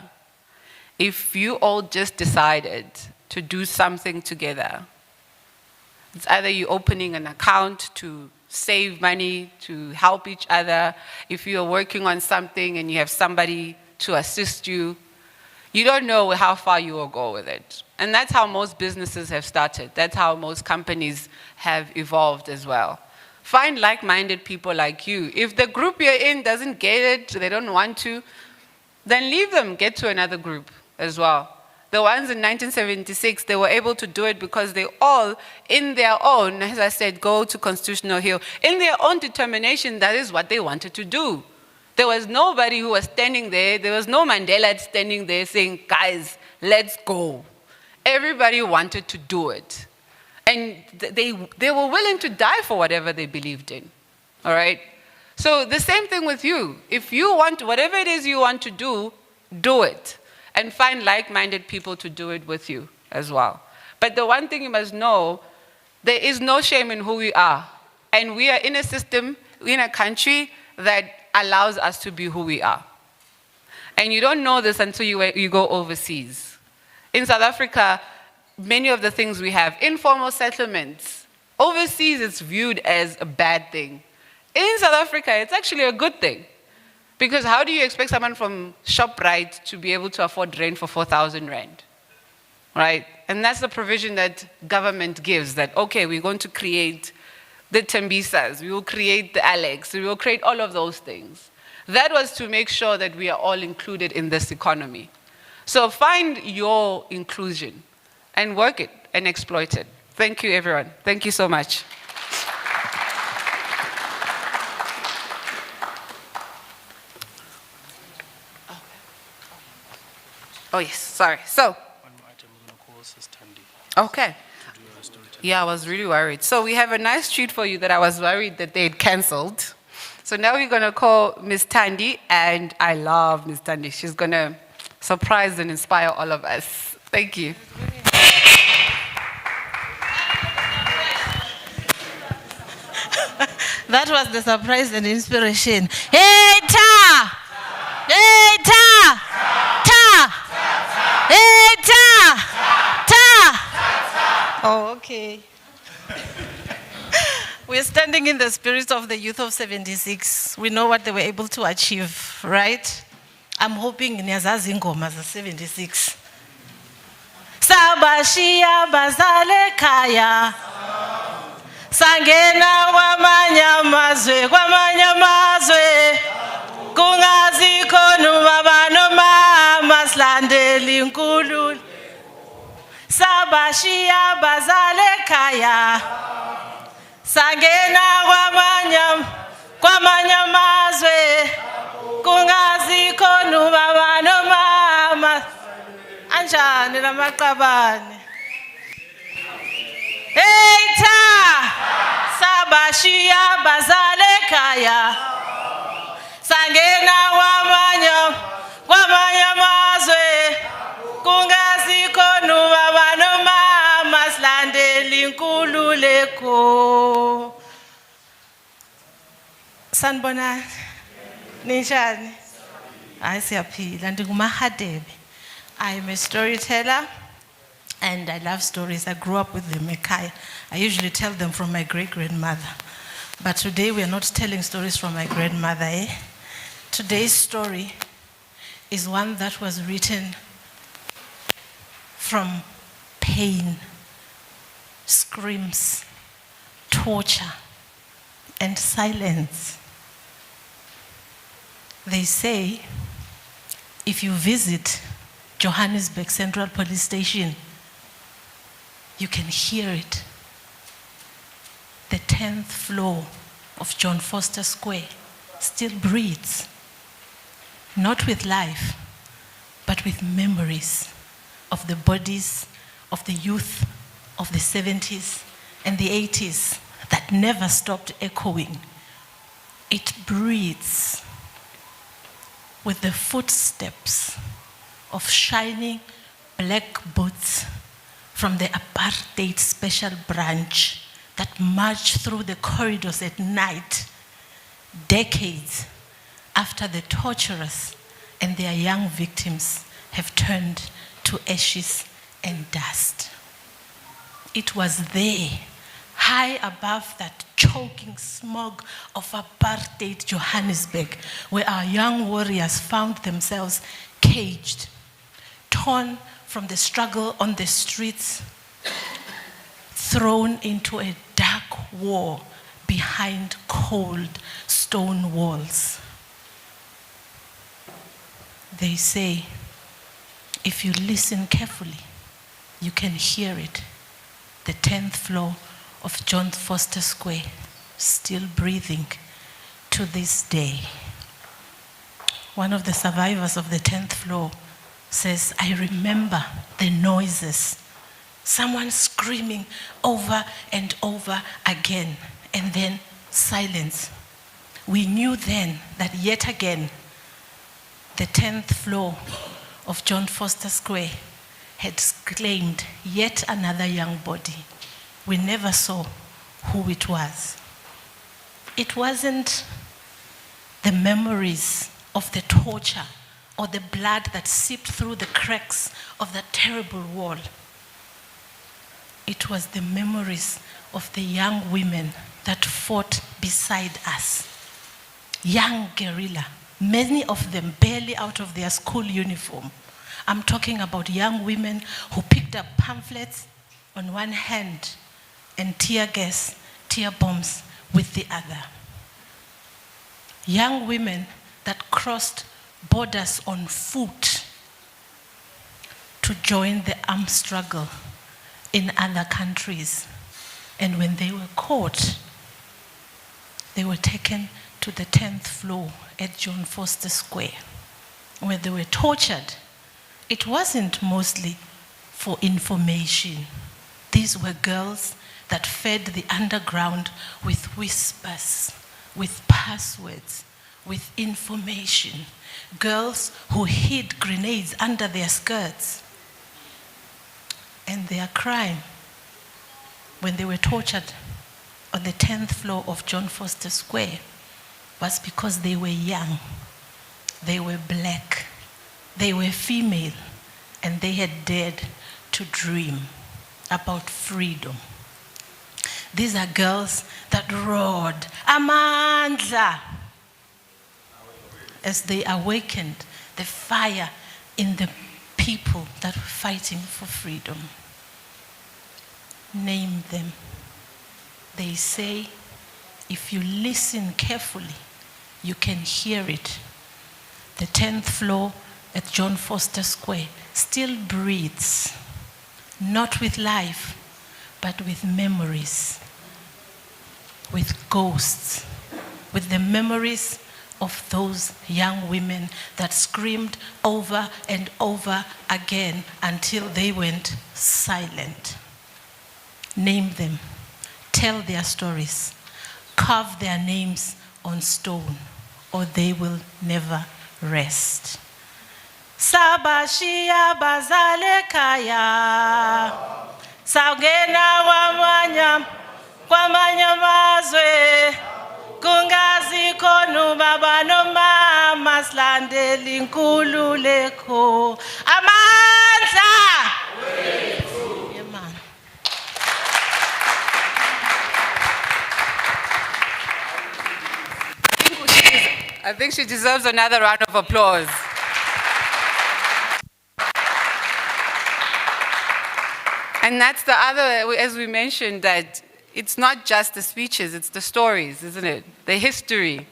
if you all just decided to do something together, it's either you opening an account to save money, to help each other. If you're working on something and you have somebody to assist you, you don't know how far you will go with it. And that's how most businesses have started. That's how most companies have evolved as well. Find like-minded people like you. If the group you're in doesn't get it, they don't want to, then leave them, get to another group as well. The ones in 1976, they were able to do it because they all, in their own, as I said, go to Constitutional Hill, in their own determination, that is what they wanted to do. There was nobody who was standing there. There was no Mandela standing there saying, guys, let's go. Everybody wanted to do it. And they were willing to die for whatever they believed in, all right? So the same thing with you. If you want, whatever it is you want to do it. And find like-minded people to do it with you as well. But the one thing you must know, there is no shame in who we are. And we are in a system, in a country that allows us to be who we are. And you don't know this until you go overseas. In South Africa, many of the things we have, informal settlements, overseas it's viewed as a bad thing. In South Africa, it's actually a good thing. Because how do you expect someone from ShopRite to be able to afford rent for 4,000 rand? Right? And that's the provision that government gives, that, okay, we're going to create the Tembisas, we will create the Alex, we will create all of those things. That was to make sure that we are all included in this economy. So find your inclusion and work it and exploit it. Thank you, everyone. Thank you so much. Oh, yes, sorry. So, okay. Yeah, I was really worried. So we have a nice treat for you that I was worried that they had canceled. So now we're going to call Ms. Thandi, and I love Ms. Thandi. She's going to surprise and inspire all of us. Thank you. That was the surprise and inspiration. Hey, ta! Hey, ta! Ta! Hey, ta! Ta! Oh, okay. We're standing in the spirit of the youth of 76. We know what they were able to achieve, right? I'm hoping niyazazi ingoma za 76. Sabashiya bazale kaya. Sangena kwamanye amazwe kungazikho noma noma silandela inkululo sabashiya bazale ekhaya sangena kwamanye amazwe kungazikho noma noma anjani lamaqabane. Hey ta sabashiya bazale ekhaya sangena kwamanye amazwe kungazikho noma silandela inkululeko. Sanibonani ninjani? Hayi siyaphila, ndingumahadebe. I am a storyteller. And I love stories. I grew up with them ekhaya. I usually tell them from my great-grandmother. But today we are not telling stories from my grandmother. Today's story is one that was written from pain, screams, torture, and silence. They say if you visit Johannesburg Central Police Station, you can hear it. The 10th floor of John Foster Square still breathes, not with life, but with memories of the bodies of the youth of the 70s and the 80s that never stopped echoing. It breathes with the footsteps of shining black boots from the apartheid special branch that march through the corridors at night, decades after the torturers and their young victims have turned to ashes and dust. It was there, high above that choking smog of apartheid Johannesburg, where our young warriors found themselves caged, torn from the struggle on the streets, thrown into a dark war behind cold stone walls. They say, if you listen carefully, you can hear it. The 10th floor of John Foster Square, still breathing to this day. One of the survivors of the 10th floor says, I remember the noises, someone screaming over and over again, and then silence. We knew then that yet again, the 10th floor of John Foster Square had claimed yet another young body. We never saw who it was. It wasn't the memories of the torture or the blood that seeped through the cracks of that terrible wall. It was the memories of the young women that fought beside us. Young guerrilla, many of them barely out of their school uniform. I'm talking about young women who picked up pamphlets on one hand and tear gas, tear bombs with the other. Young women that crossed borders on foot to join the armed struggle in other countries. And when they were caught, they were taken to the 10th floor at John Foster Square, where they were tortured. It wasn't mostly for information. These were girls that fed the underground with whispers, with passwords, with information. Girls who hid grenades under their skirts. And their crime, when they were tortured on the 10th floor of John Foster Square, was because they were young, they were black, they were female, and they had dared to dream about freedom. These are girls that roared, Amandla, as they awakened the fire in the people that were fighting for freedom. Name them. They say, if you listen carefully, you can hear it. The 10th floor at John Foster Square still breathes, not with life, but with memories, with ghosts, with the memories of those young women that screamed over and over again until they went silent. Name them, tell their stories, carve their names on stone, or they will never rest. Sabashia bazale kaya, sagena wamanya mazwe, kungazi konu baba no mama slandeli nkululeko, amandla. Yeah, man. I think she deserves another round of applause. And that's the other, as we mentioned, that it's not just the speeches, it's the stories, isn't it? The history.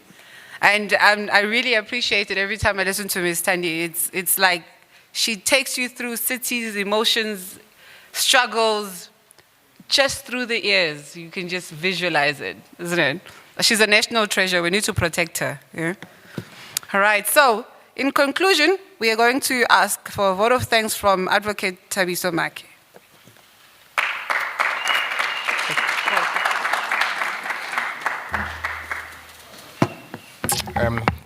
And I really appreciate it every time I listen to Ms. Tandy. It's like she takes you through cities, emotions, struggles, just through the ears. You can just visualize it, isn't it? She's a national treasure. We need to protect her. Yeah? All right. So, in conclusion, we are going to ask for a vote of thanks from Advocate Thabiso Maki.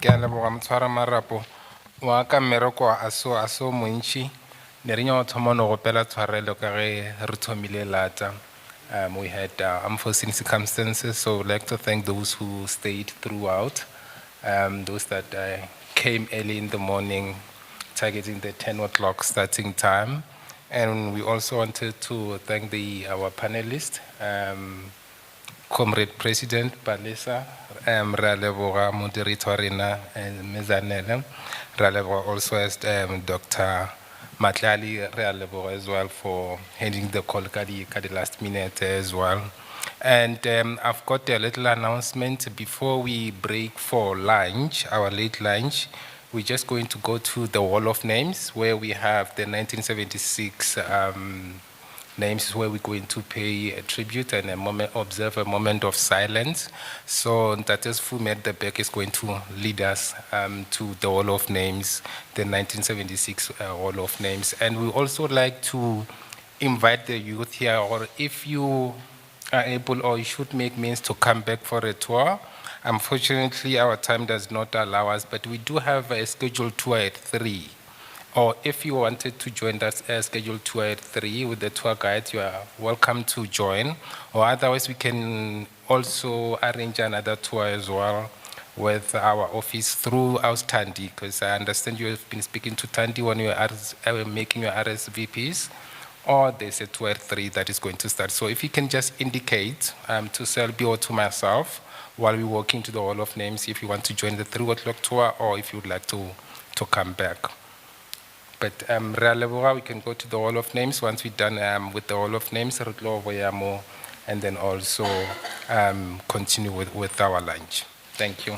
Ke a leboga Motshwara Marapo wa ka mmereko a so montši ne re nyaka go thoma no gopela tshwarelo ka ge re thomile lata. We had unforeseen circumstances, so I'd like to thank those who stayed throughout, those that came early in the morning, targeting the 10 o'clock starting time. And we also wanted to thank our panelists, Comrade President Palesa, re leboga moderator rena Mezanele, re leboga also as Dr. Matlali, re leboga as well for handing the call ka di last minute as well. And I've got a little announcement before we break for lunch, our late lunch. We're just going to go to the Wall of Names where we have the 1976 names where we're going to pay a tribute and observe a moment of silence. So Ntates Fume at the back is going to lead us to the Wall of Names, the 1976 Wall of Names. And we also like to invite the youth here, or if you are able or you should make means to come back for a tour. Unfortunately, our time does not allow us, but we do have a scheduled tour at 3. Or if you wanted to join that scheduled tour at 3 with the tour guide, you are welcome to join. Or otherwise, we can also arrange another tour as well with our office through our Tandy, because I understand you have been speaking to Tandy when you are making your RSVPs. Or there's a tour at 3 that is going to start. So if you can just indicate to Selby or to myself while we're walking to the Hall of Names, if you want to join the 3 o'clock tour or if you'd like to come back. But we can go to the Hall of Names. Once we're done with the Hall of Names, and then also continue with our lunch. Thank you.